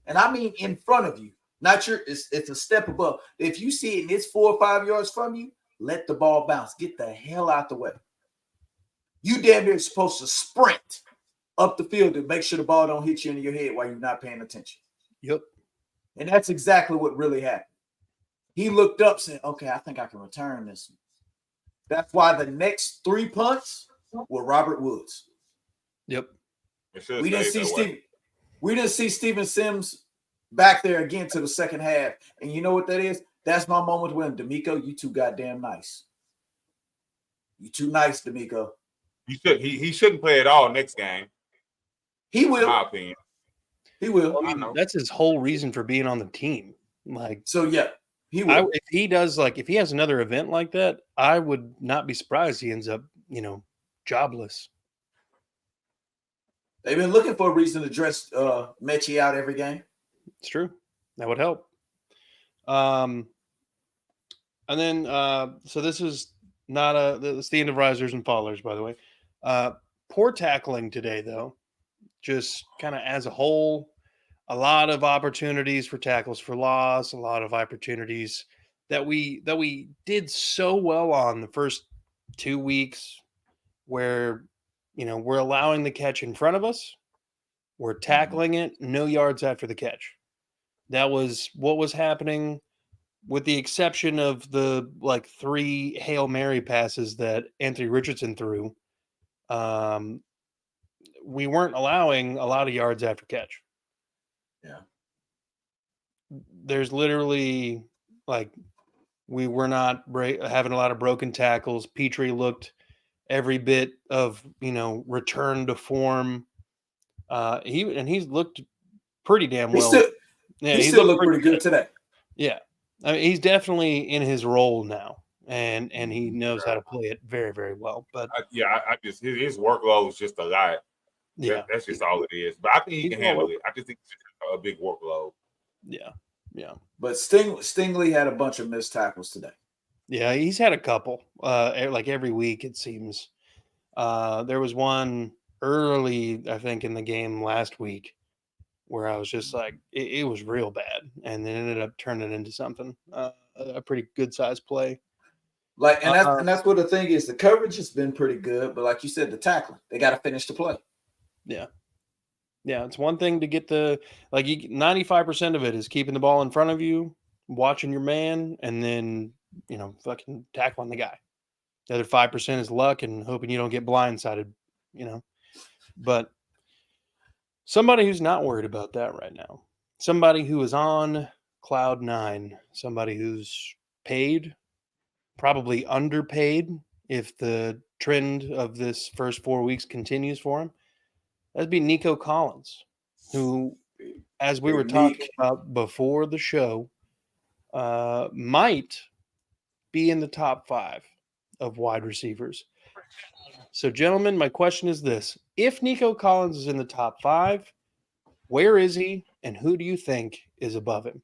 and I mean in front of you, not it's a step above. If you see it and it's 4 or 5 yards from you, let the ball bounce. Get the hell out the way. You damn near supposed to sprint up the field to make sure the ball don't hit you in your head while you're not paying attention. Yep. And that's exactly what really happened. He looked up, said, okay, I think I can return this one. That's why the next 3 punts were Robert Woods. Yep. We didn't see Steven Sims back there again to the second half. And you know what that is? That's my moment when D'Amico, you too goddamn nice. You too nice, D'Amico. He shouldn't play at all next game. He will. In my opinion. He will. I mean, that's his whole reason for being on the team. Like, so yeah, he will. If he does, like, if he has another event like that, I would not be surprised he ends up, jobless. They've been looking for a reason to dress Mechie out every game. It's true. That would help. And then, so this is not it's the end of risers and fallers, by the way. Poor tackling today, though. Just kind of as a whole, a lot of opportunities for tackles for loss, a lot of opportunities that we did so well on the first 2 weeks where, we're allowing the catch in front of us. We're tackling it, no yards after the catch. That was what was happening, with the exception of the 3 Hail Mary passes that Anthony Richardson threw. We weren't allowing a lot of yards after catch. Yeah. There's literally we were not having a lot of broken tackles. Petrie looked every bit of, return to form. He's looked pretty damn well. He still looked pretty good today. Yeah. I mean, he's definitely in his role now, and he knows how to play it very, very well. But I just his workload is just a lot. Yeah, that's just all it is. But I think he can handle it. I just think it's just a big workload. Yeah. But Stingley had a bunch of missed tackles today. Yeah, he's had a couple. Like every week, it seems. There was one early, I think, in the game last week where I was just like, it was real bad, and then ended up turning into something, a pretty good sized play. Like, and that's what the thing is. The coverage has been pretty good, but like you said, the tackling, they got to finish the play. Yeah. Yeah, it's one thing to get 95% of it is keeping the ball in front of you, watching your man, and then, fucking tackling the guy. The other 5% is luck and hoping you don't get blindsided, But somebody who's not worried about that right now, somebody who is on cloud nine, somebody who's paid, probably underpaid if the trend of this first 4 weeks continues for him, that'd be Nico Collins, who, as we were talking about before the show, might be in the top 5 of wide receivers. So, gentlemen, my question is this. If Nico Collins is in the top 5, where is he, and who do you think is above him?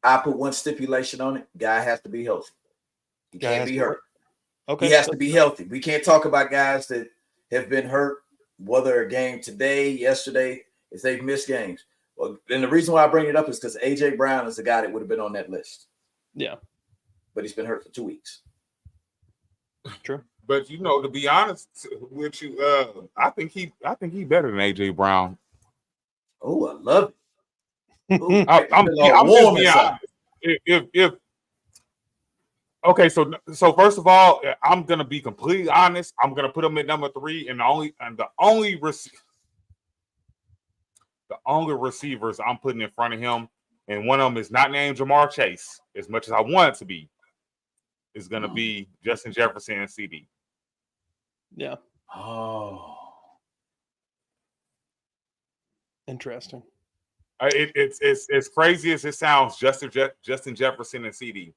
I put one stipulation on it. Guy has to be healthy. He can't be hurt. Okay. He has to be healthy. We can't talk about guys that have been hurt, whether a game today, yesterday, if they've missed games. Well, and the reason why I bring it up is because A.J. Brown is the guy that would have been on that list. Yeah. But he's been hurt for 2 weeks. True. But to be honest with you, I think he better than A.J. Brown. Oh, I love it. Ooh, I'm just being honest. If okay, so first of all, I'm gonna be completely honest. I'm gonna put him at number 3, and the only receivers I'm putting in front of him, and one of them is not named Jamar Chase, as much as I want it to be, is gonna be Justin Jefferson and CD. Yeah. Oh, interesting. It's crazy as it sounds. Justin Jefferson and CD.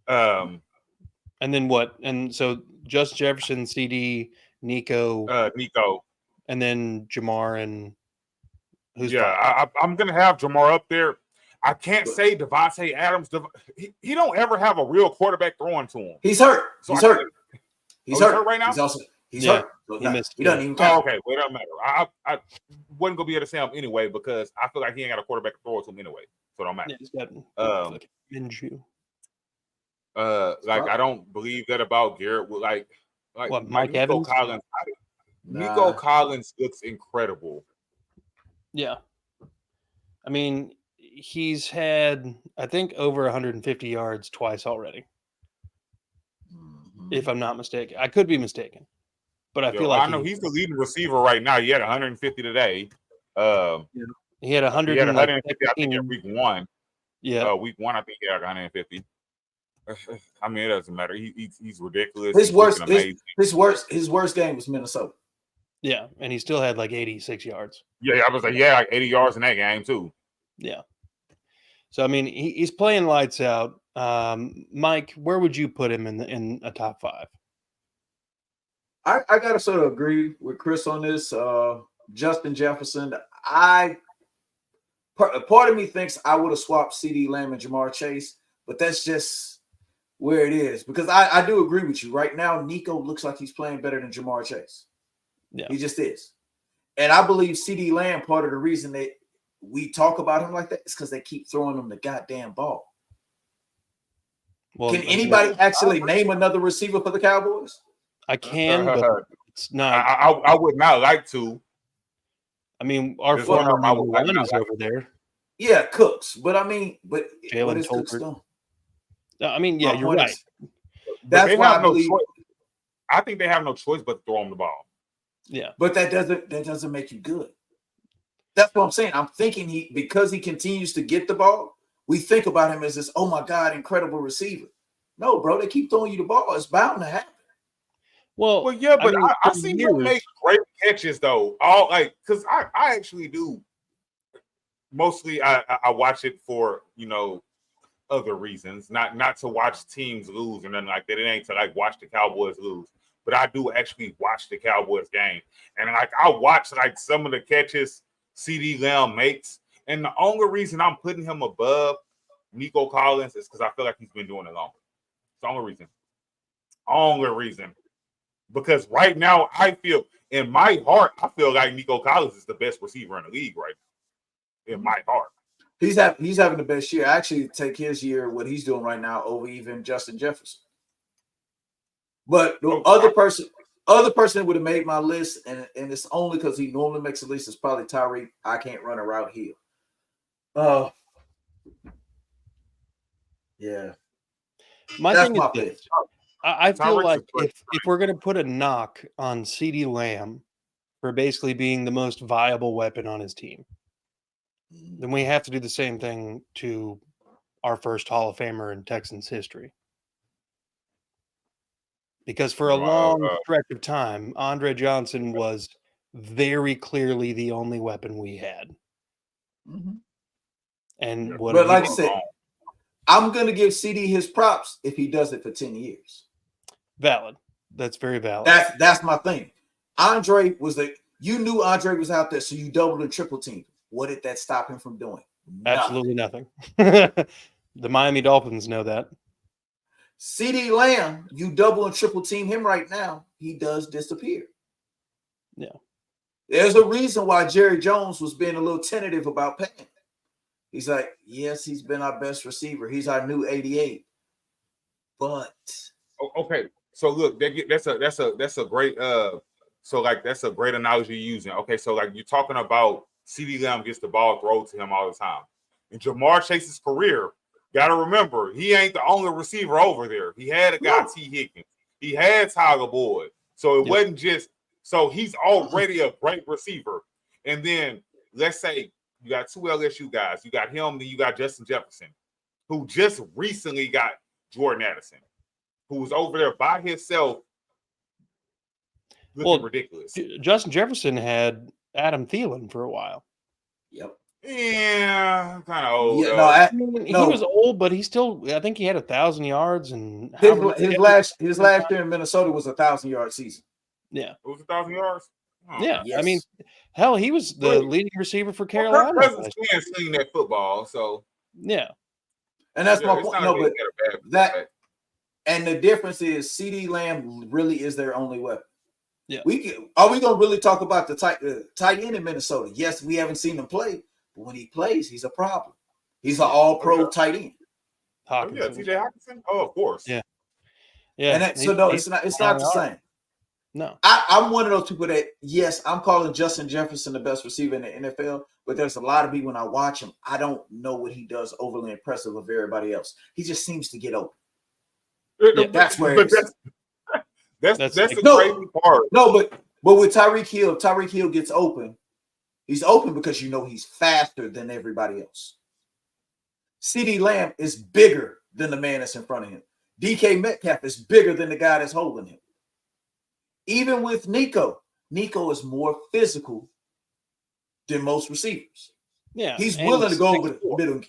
And then what? And so Justin Jefferson, CD, Nico, and then Jamar and who's? Yeah, I'm gonna have Jamar up there. I can't say Devontae Adams. He don't ever have a real quarterback throwing to him. He's hurt. He's hurt. He's hurt right now. He's hurt. So he missed. He doesn't even count. Oh, okay, well, it doesn't matter. I wasn't gonna be able to say him anyway because I feel like he ain't got a quarterback to throw it to him anyway. So it don't matter. Yeah, he's got Minshew. Like I don't believe that about Garrett. Like what, Mike Nico Evans? Collins. Nico Collins looks incredible. Yeah, I mean, he's had, I think, over 150 yards twice already. If I'm not mistaken. I could be mistaken. But I feel like I know he's the leading receiver right now. He had 150 today. He had 100. He had 150, I think, in week 1. Yeah. Week 1, I think he had 150. I mean, it doesn't matter. He's ridiculous. His worst game was Minnesota. Yeah, and he still had like 86 yards. Yeah, I was like, like 80 yards in that game too. Yeah. So I mean, he's playing lights out. Mike, where would you put him in a top 5? I gotta sort of agree with Chris on this. Justin Jefferson. Part of me thinks I would have swapped CD Lamb and Jamar Chase, but that's just where it is because I do agree with you. Right now, Nico looks like he's playing better than Jamar Chase. Yeah, he just is. And I believe CD Lamb, part of the reason that we talk about him like that is because they keep throwing him the goddamn ball. Well, can anybody actually name another receiver for the Cowboys? I can, but it's not. I would not like to. I mean, our former number 1 is over there. Yeah, Cooks. But I mean, what is Cooks doing? I mean, yeah, you're right. That's why I believe. I think they have no choice but to throw him the ball. Yeah, but that doesn't make you good. That's what I'm saying. I'm thinking because he continues to get the ball, we think about him as this, oh my God, incredible receiver. No, bro, they keep throwing you the ball. It's bound to happen. Well, yeah, but I see him make great catches though. Because I actually do. Mostly, I watch it for other reasons, not to watch teams lose or nothing like that. It ain't to watch the Cowboys lose. But I do actually watch the Cowboys game. And I watch some of the catches CD Lamb makes. And the only reason I'm putting him above Nico Collins is because I feel like he's been doing it longer. It's the only reason. Because right now, I feel in my heart, I feel like Nico Collins is the best receiver in the league right now. In my heart, he's having the best year. I actually take his year, what he's doing right now, over even Justin Jefferson. But the other person that would have made my list, and it's only because he normally makes the list, is probably Tyreek. I can't run a route here. Yeah. My That's thing my is this. pick. I feel Tyreek's like a great if we're going to put a knock on CeeDee Lamb for basically being the most viable weapon on his team, then we have to do the same thing to our first Hall of Famer in Texans history. Because for a long stretch of time, Andre Johnson was very clearly the only weapon we had. Mm-hmm. And what but like I said, I'm going to give CD his props if he does it for 10 years. Valid. That's very valid. That's my thing. Andre was you knew Andre was out there, so you doubled and triple teamed. What did that stop him from doing? Absolutely nothing. The Miami Dolphins know that. CeeDee Lamb, you double and triple team him right now, he does disappear. Yeah. There's a reason why Jerry Jones was being a little tentative about paying. He's like, yes, he's been our best receiver. He's our new 88. But okay, so look, that's a great that's a great analogy you're using. Okay, so like you're talking about CeeDee Lamb gets the ball thrown to him all the time. In Jamar Chase's career, gotta remember, he ain't the only receiver over there. He had a guy, T. Higgins. He had Tyler Boyd. So it wasn't just so he's already a great receiver. And then let's say you got two LSU guys. You got him, then you got Justin Jefferson, who just recently got Jordan Addison, who was over there by himself looking ridiculous. Justin Jefferson had Adam Thielen for a while. Yep. Yeah, kind of old. Yeah, he was old, but he still, I think he had 1,000 yards. And his last year in Minnesota was 1,000-yard season. Yeah. It was 1,000 yards? Oh, yeah. Yes. I mean, hell, he was the leading receiver for Carolina. Kirk Cousins can't sling that football, so. Yeah. And that's my point. No, but and the difference is CeeDee Lamb really is their only weapon. Yeah. Are we going to really talk about the tight end in Minnesota? Yes, we haven't seen him play, but when he plays, he's a problem. He's an all-pro tight end. TJ Hawkinson? Oh, of course. Yeah. And it's not the same. No. I'm one of those people that, yes, I'm calling Justin Jefferson the best receiver in the NFL, but there's a lot of me when I watch him, I don't know what he does overly impressive of everybody else. He just seems to get open. Yeah. That's where it is. That's the crazy part. No, but with Tyreek Hill gets open. He's open because he's faster than everybody else. CeeDee Lamb is bigger than the man that's in front of him. DK Metcalf is bigger than the guy that's holding him. Even with Nico is more physical than most receivers. Yeah. He's willing to go over the middle.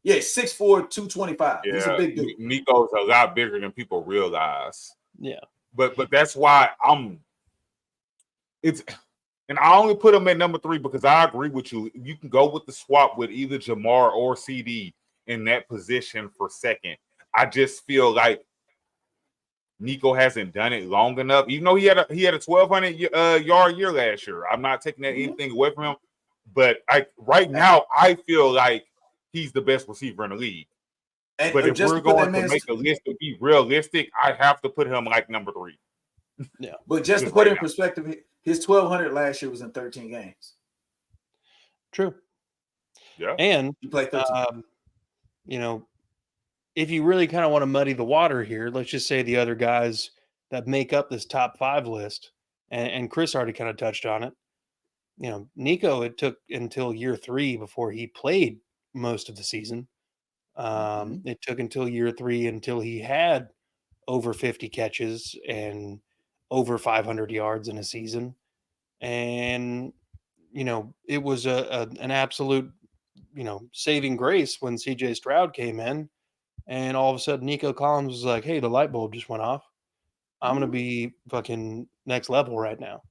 Yeah, 6'4", 225. Yeah, he's a big dude. Nico's a lot bigger than people realize. Yeah. But that's why and I only put him at number 3 because I agree with you. You can go with the swap with either Jamar or CD in that position for second. I just feel like Nico hasn't done it long enough. Even though he had a 1,200 yard year last year, I'm not taking anything away from him. But right now, I feel like he's the best receiver in the league. But if we're going to make a list to be realistic, I have to put him like number 3. Yeah. But just to put in perspective, his 1,200 last year was in 13 games. True. Yeah. And he played 13. If you really kind of want to muddy the water here, let's just say the other guys that make up this top 5 list, and Chris already kind of touched on it. Nico, it took until year 3 before he played most of the season. It took until year 3 until he had over 50 catches and over 500 yards in a season. And, it was an absolute, saving grace when CJ Stroud came in. And all of a sudden, Nico Collins was like, hey, the light bulb just went off. I'm going to be fucking next level right now.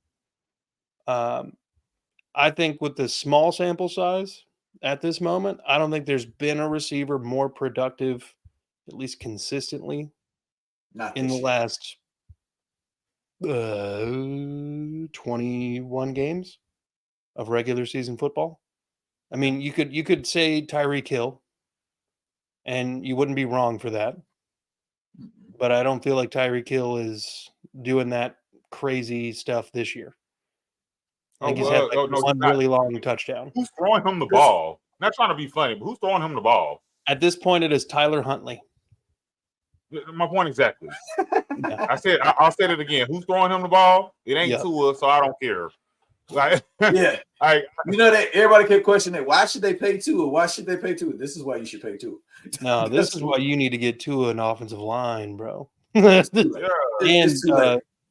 I think with the small sample size at this moment, I don't think there's been a receiver more productive, at least consistently, in the last 21 games of regular season football. I mean, you could say Tyreek Hill, and you wouldn't be wrong for that. But I don't feel like Tyreek Hill is doing that crazy stuff this year. I think he's had like no, one really long touchdown. Who's throwing him the ball? Not trying to be funny, but who's throwing him the ball? At this point, it is Tyler Huntley. My point exactly. Yeah. I'll say it again. Who's throwing him the ball? It ain't Yep. Tua, so I don't care. Like, Yeah. You know that everybody kept questioning, why should they pay Tua? Why should they pay Tua? This is why you should pay Tua. No, this is why you need to get Tua an offensive line, bro. Yeah.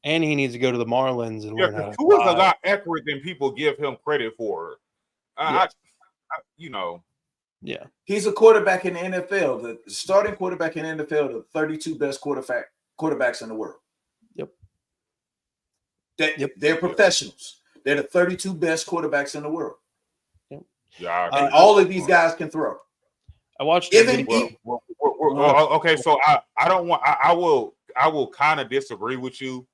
And he needs to go to the Marlins and learn how to Tua's fly. a lot accurate than people give him credit for. Yeah. He's a quarterback in the NFL, the starting quarterback in the NFL, the 32 best quarterbacks in the world. Yep. They're professionals. They're the 32 best quarterbacks in the world. Yep. Yeah. And all of these guys can throw. I watched okay, so I will kind of disagree with you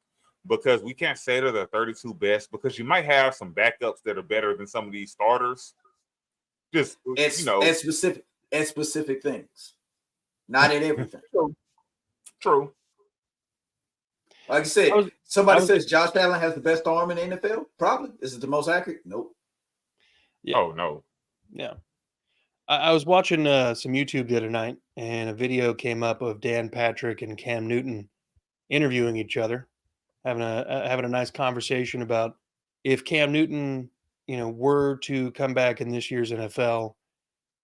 because we can't say they're the 32 best because you might have some backups that are better than some of these starters. Just at specific things, not in everything. True. Like I said, somebody says Josh Allen has the best arm in the NFL. Probably. Is it the most accurate? Nope. Yeah. Oh no. Yeah. I was watching some YouTube the other night, and a video came up of Dan Patrick and Cam Newton interviewing each other, having a nice conversation about if Cam Newton, were to come back in this year's NFL,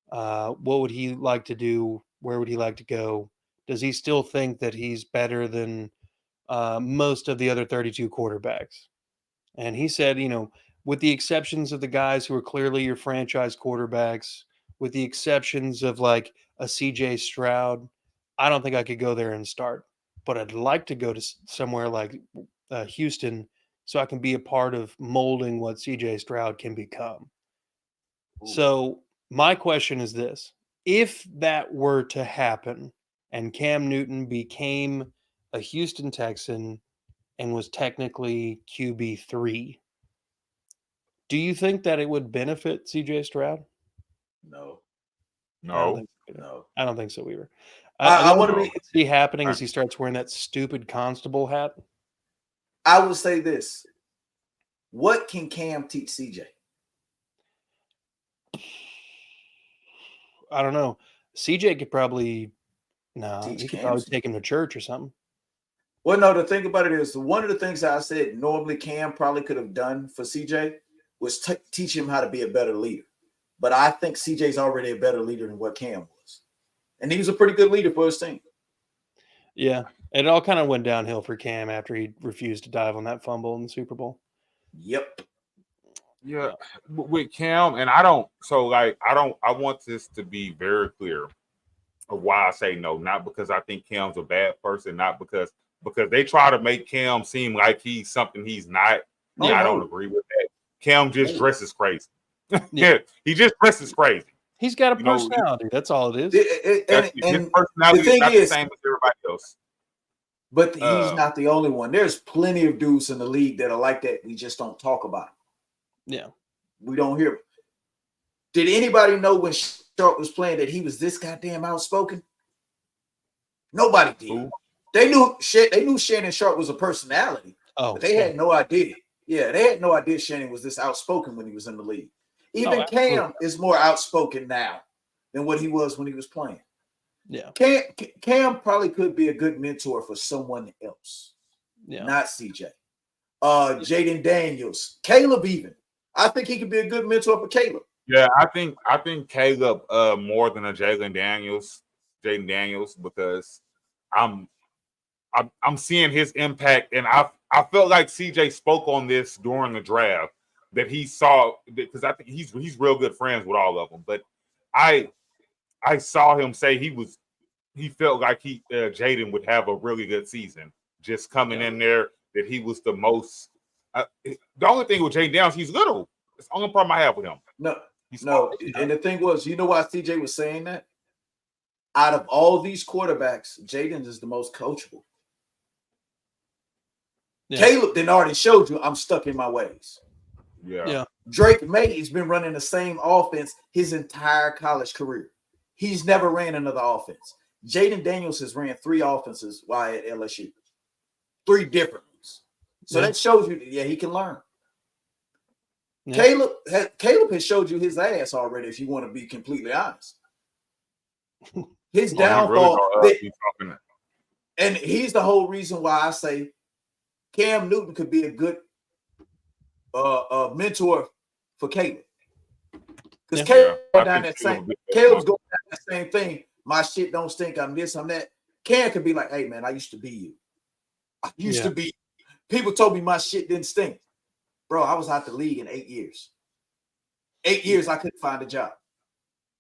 what would he like to do? Where would he like to go? Does he still think that he's better than most of the other 32 quarterbacks? And he said, with the exceptions of the guys who are clearly your franchise quarterbacks, with the exceptions of like a CJ Stroud, I don't think I could go there and start. But I'd like to go to somewhere like Houston so I can be a part of molding what CJ Stroud can become. Ooh. So my question is this. If that were to happen and Cam Newton became a Houston Texan and was technically QB3, do you think that it would benefit CJ Stroud? No. I don't think so either. I want to be happening as he starts wearing that stupid constable hat. I would say this. What can Cam teach CJ? I don't know. CJ could probably take him to church or something. Well, no, the thing about it is one of the things that I said normally Cam probably could have done for CJ was teach him how to be a better leader. But I think CJ's already a better leader than what Cam was. And he was a pretty good leader for his team. Yeah. It all kind of went downhill for Cam after he refused to dive on that fumble in the Super Bowl. Yep. Yeah. With Cam, and I want this to be very clear of why I say no. Not because I think Cam's a bad person, not because they try to make Cam seem like he's something he's not. I don't agree with that. Cam just dresses crazy. Yeah, he just dresses crazy. He's got a personality. That's all it is. And his personality the thing is not the same as everybody else. But he's not the only one. There's plenty of dudes in the league that are like that. We just don't talk about it. Yeah. We don't hear. Did anybody know when Sharp was playing that he was this goddamn outspoken? Nobody did. Ooh. They knew Shannon Sharp was a personality. But they had no idea. Yeah, they had no idea Shannon was this outspoken when he was in the league. Even Cam is more outspoken now than what he was when he was playing. Yeah. Cam probably could be a good mentor for someone else. Yeah. Not CJ. Jaden Daniels. Caleb even. I think he could be a good mentor for Caleb. Yeah, I think Caleb more than a Jaden Daniels, because I'm seeing his impact, and I felt like CJ spoke on this during the draft that he saw, because I think he's real good friends with all of them. But I saw him say he felt like Jaden would have a really good season just coming in there, that he was the most. The only thing with Jaden Daniels, he's little. It's the only problem I have with him. No. And the thing was, you know why CJ was saying that? Out of all these quarterbacks, Jaden is the most coachable. Yeah. Caleb then already showed you I'm stuck in my ways. Yeah. Drake May's been running the same offense his entire college career. He's never ran another offense. Jaden Daniels has ran 3 offenses while at LSU. 3 different ones. So that shows you, he can learn. Yeah. Caleb has showed you his ass already, if you want to be completely honest. His downfall, and he's the whole reason why I say Cam Newton could be a good mentor for Caleb. Because Caleb's going down that same thing. My shit don't stink. I'm this, I'm that. Cam could be like, hey, man, I used to be you. I used to be. People told me my shit didn't stink. Bro, I was out the league in 8 years. 8 years, I couldn't find a job.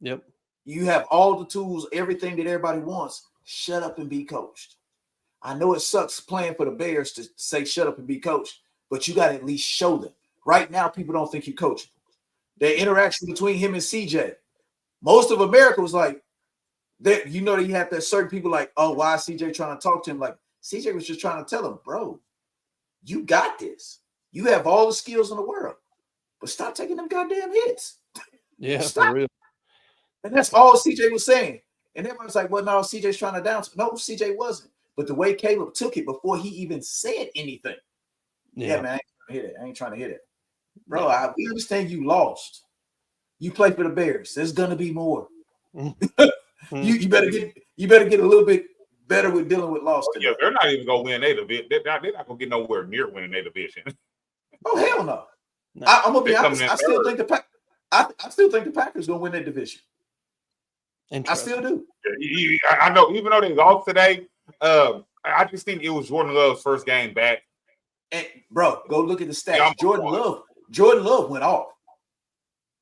Yep. You have all the tools, everything that everybody wants. Shut up and be coached. I know it sucks playing for the Bears to say shut up and be coached, but you got to at least show them. Right now, people don't think you're coachable. The interaction between him and CJ, most of America was like, that you have that certain people like, oh, why is CJ trying to talk to him? Like, CJ was just trying to tell him, bro, you got this. You have all the skills in the world, but stop taking them goddamn hits. Yeah, stop. for real. And that's all CJ was saying. And everyone's like, well, no, CJ's trying to down. No, CJ wasn't. But the way Caleb took it before he even said anything. Yeah, man, I ain't trying to hit it. Bro, we understand you lost. You play for the Bears. There's gonna be more. you better get a little bit better with dealing with loss. Yeah, they're not even gonna win their division. They're not gonna get nowhere near winning their division. Oh hell no! I'm gonna be honest. I still think the Packers gonna win that division. I still do. Yeah, I know. Even though they lost today, I just think it was Jordan Love's first game back. And bro, go look at the stats. Yeah, Jordan Love went off.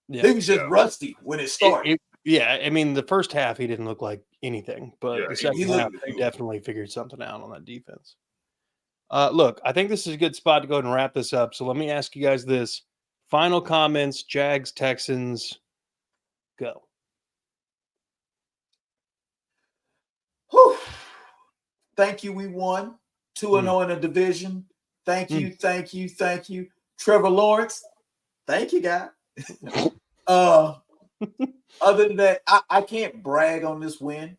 Yeah. He was just rusty when it started. I mean, the first half he didn't look like anything, but the second half they definitely figured something out on that defense. Look, I think this is a good spot to go ahead and wrap this up. So let me ask you guys this: final comments, Jags, Texans, go. Whew. Thank you. We won 2-0 in the division. Thank you. Trevor Lawrence. Thank you, guy. Other than that, I can't brag on this win.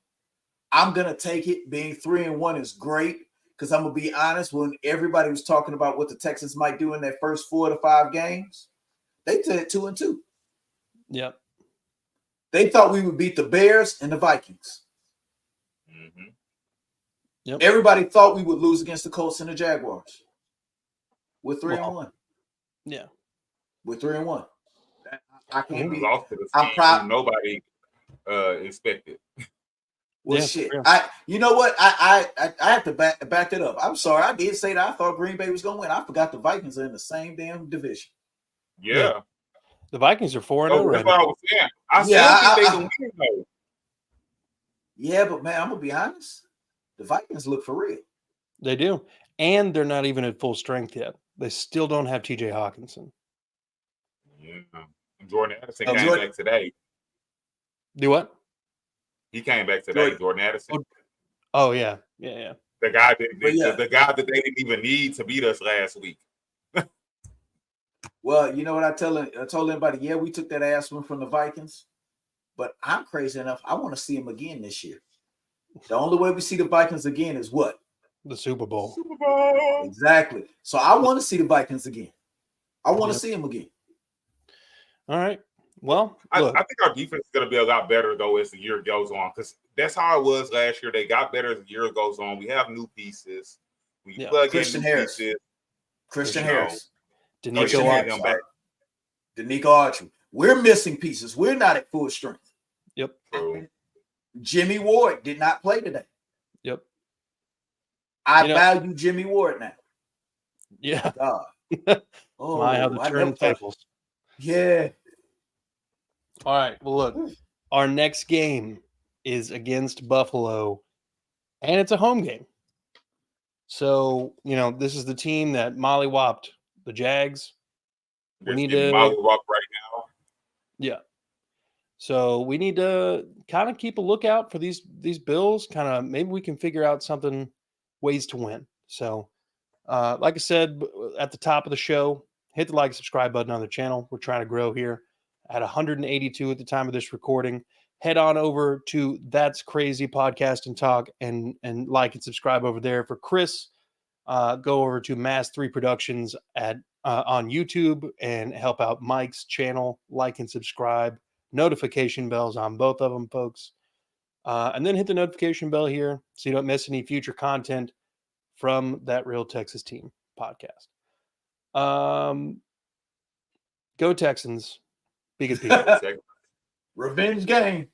I'm gonna take it. Being 3-1 is great because I'm gonna be honest. When everybody was talking about what the Texans might do in their first 4 to 5 games, they said 2-2. Yep. They thought we would beat the Bears and the Vikings. Mm-hmm. Yep. Everybody thought we would lose against the Colts and the Jaguars. We're 3-1. Yeah. We're 3-1. I can't be. Lost to the I'm proud. Nobody expected. Well, shit. You know what? I have to back it up. I'm sorry. I did say that I thought Green Bay was going to win. I forgot the Vikings are in the same damn division. Yeah. The Vikings are 4-0. That's what I was saying. I still think they can win though. Yeah, but man, I'm gonna be honest. The Vikings look for real. They do, and they're not even at full strength yet. They still don't have T.J. Hawkinson. Yeah. Jordan Addison came back today. Do what? He came back today, Jordan Addison. Oh yeah. The guy the guy that they didn't even need to beat us last week. Well, you know what I told everybody? Yeah, we took that ass one from the Vikings, but I'm crazy enough. I want to see him again this year. The only way we see the Vikings again is what? The Super Bowl. Exactly. So I want to see the Vikings again. I want to see him again. All right. Well, I think our defense is going to be a lot better, though, as the year goes on, because that's how it was last year. They got better as the year goes on. We have new pieces. We plug Christian in new Harris. pieces. Christian Harris. Danico Archer. We're missing pieces. We're not at full strength. Yep. True. Jimmy Ward did not play today. Yep. I value Jimmy Ward now. Yeah. God. My, how the turn tables. Yeah. All right. Well, look, our next game is against Buffalo, and it's a home game. So, this is the team that mollywopped the Jags. We need to mollywop right now. Yeah. So we need to kind of keep a lookout for these Bills. Kind of maybe we can figure out ways to win. So Like I said at the top of the show, hit the like, subscribe button on the channel. We're trying to grow here at 182 at the time of this recording. Head on over to That's Crazy Podcast and Talk and like and subscribe over there. For Chris, go over to Mass 3 Productions on YouTube and help out Mike's channel. Like and subscribe. Notification bells on both of them, folks. And then hit the notification bell here so you don't miss any future content from That Real Texas Team podcast. Go Texans. Be good people. Revenge game.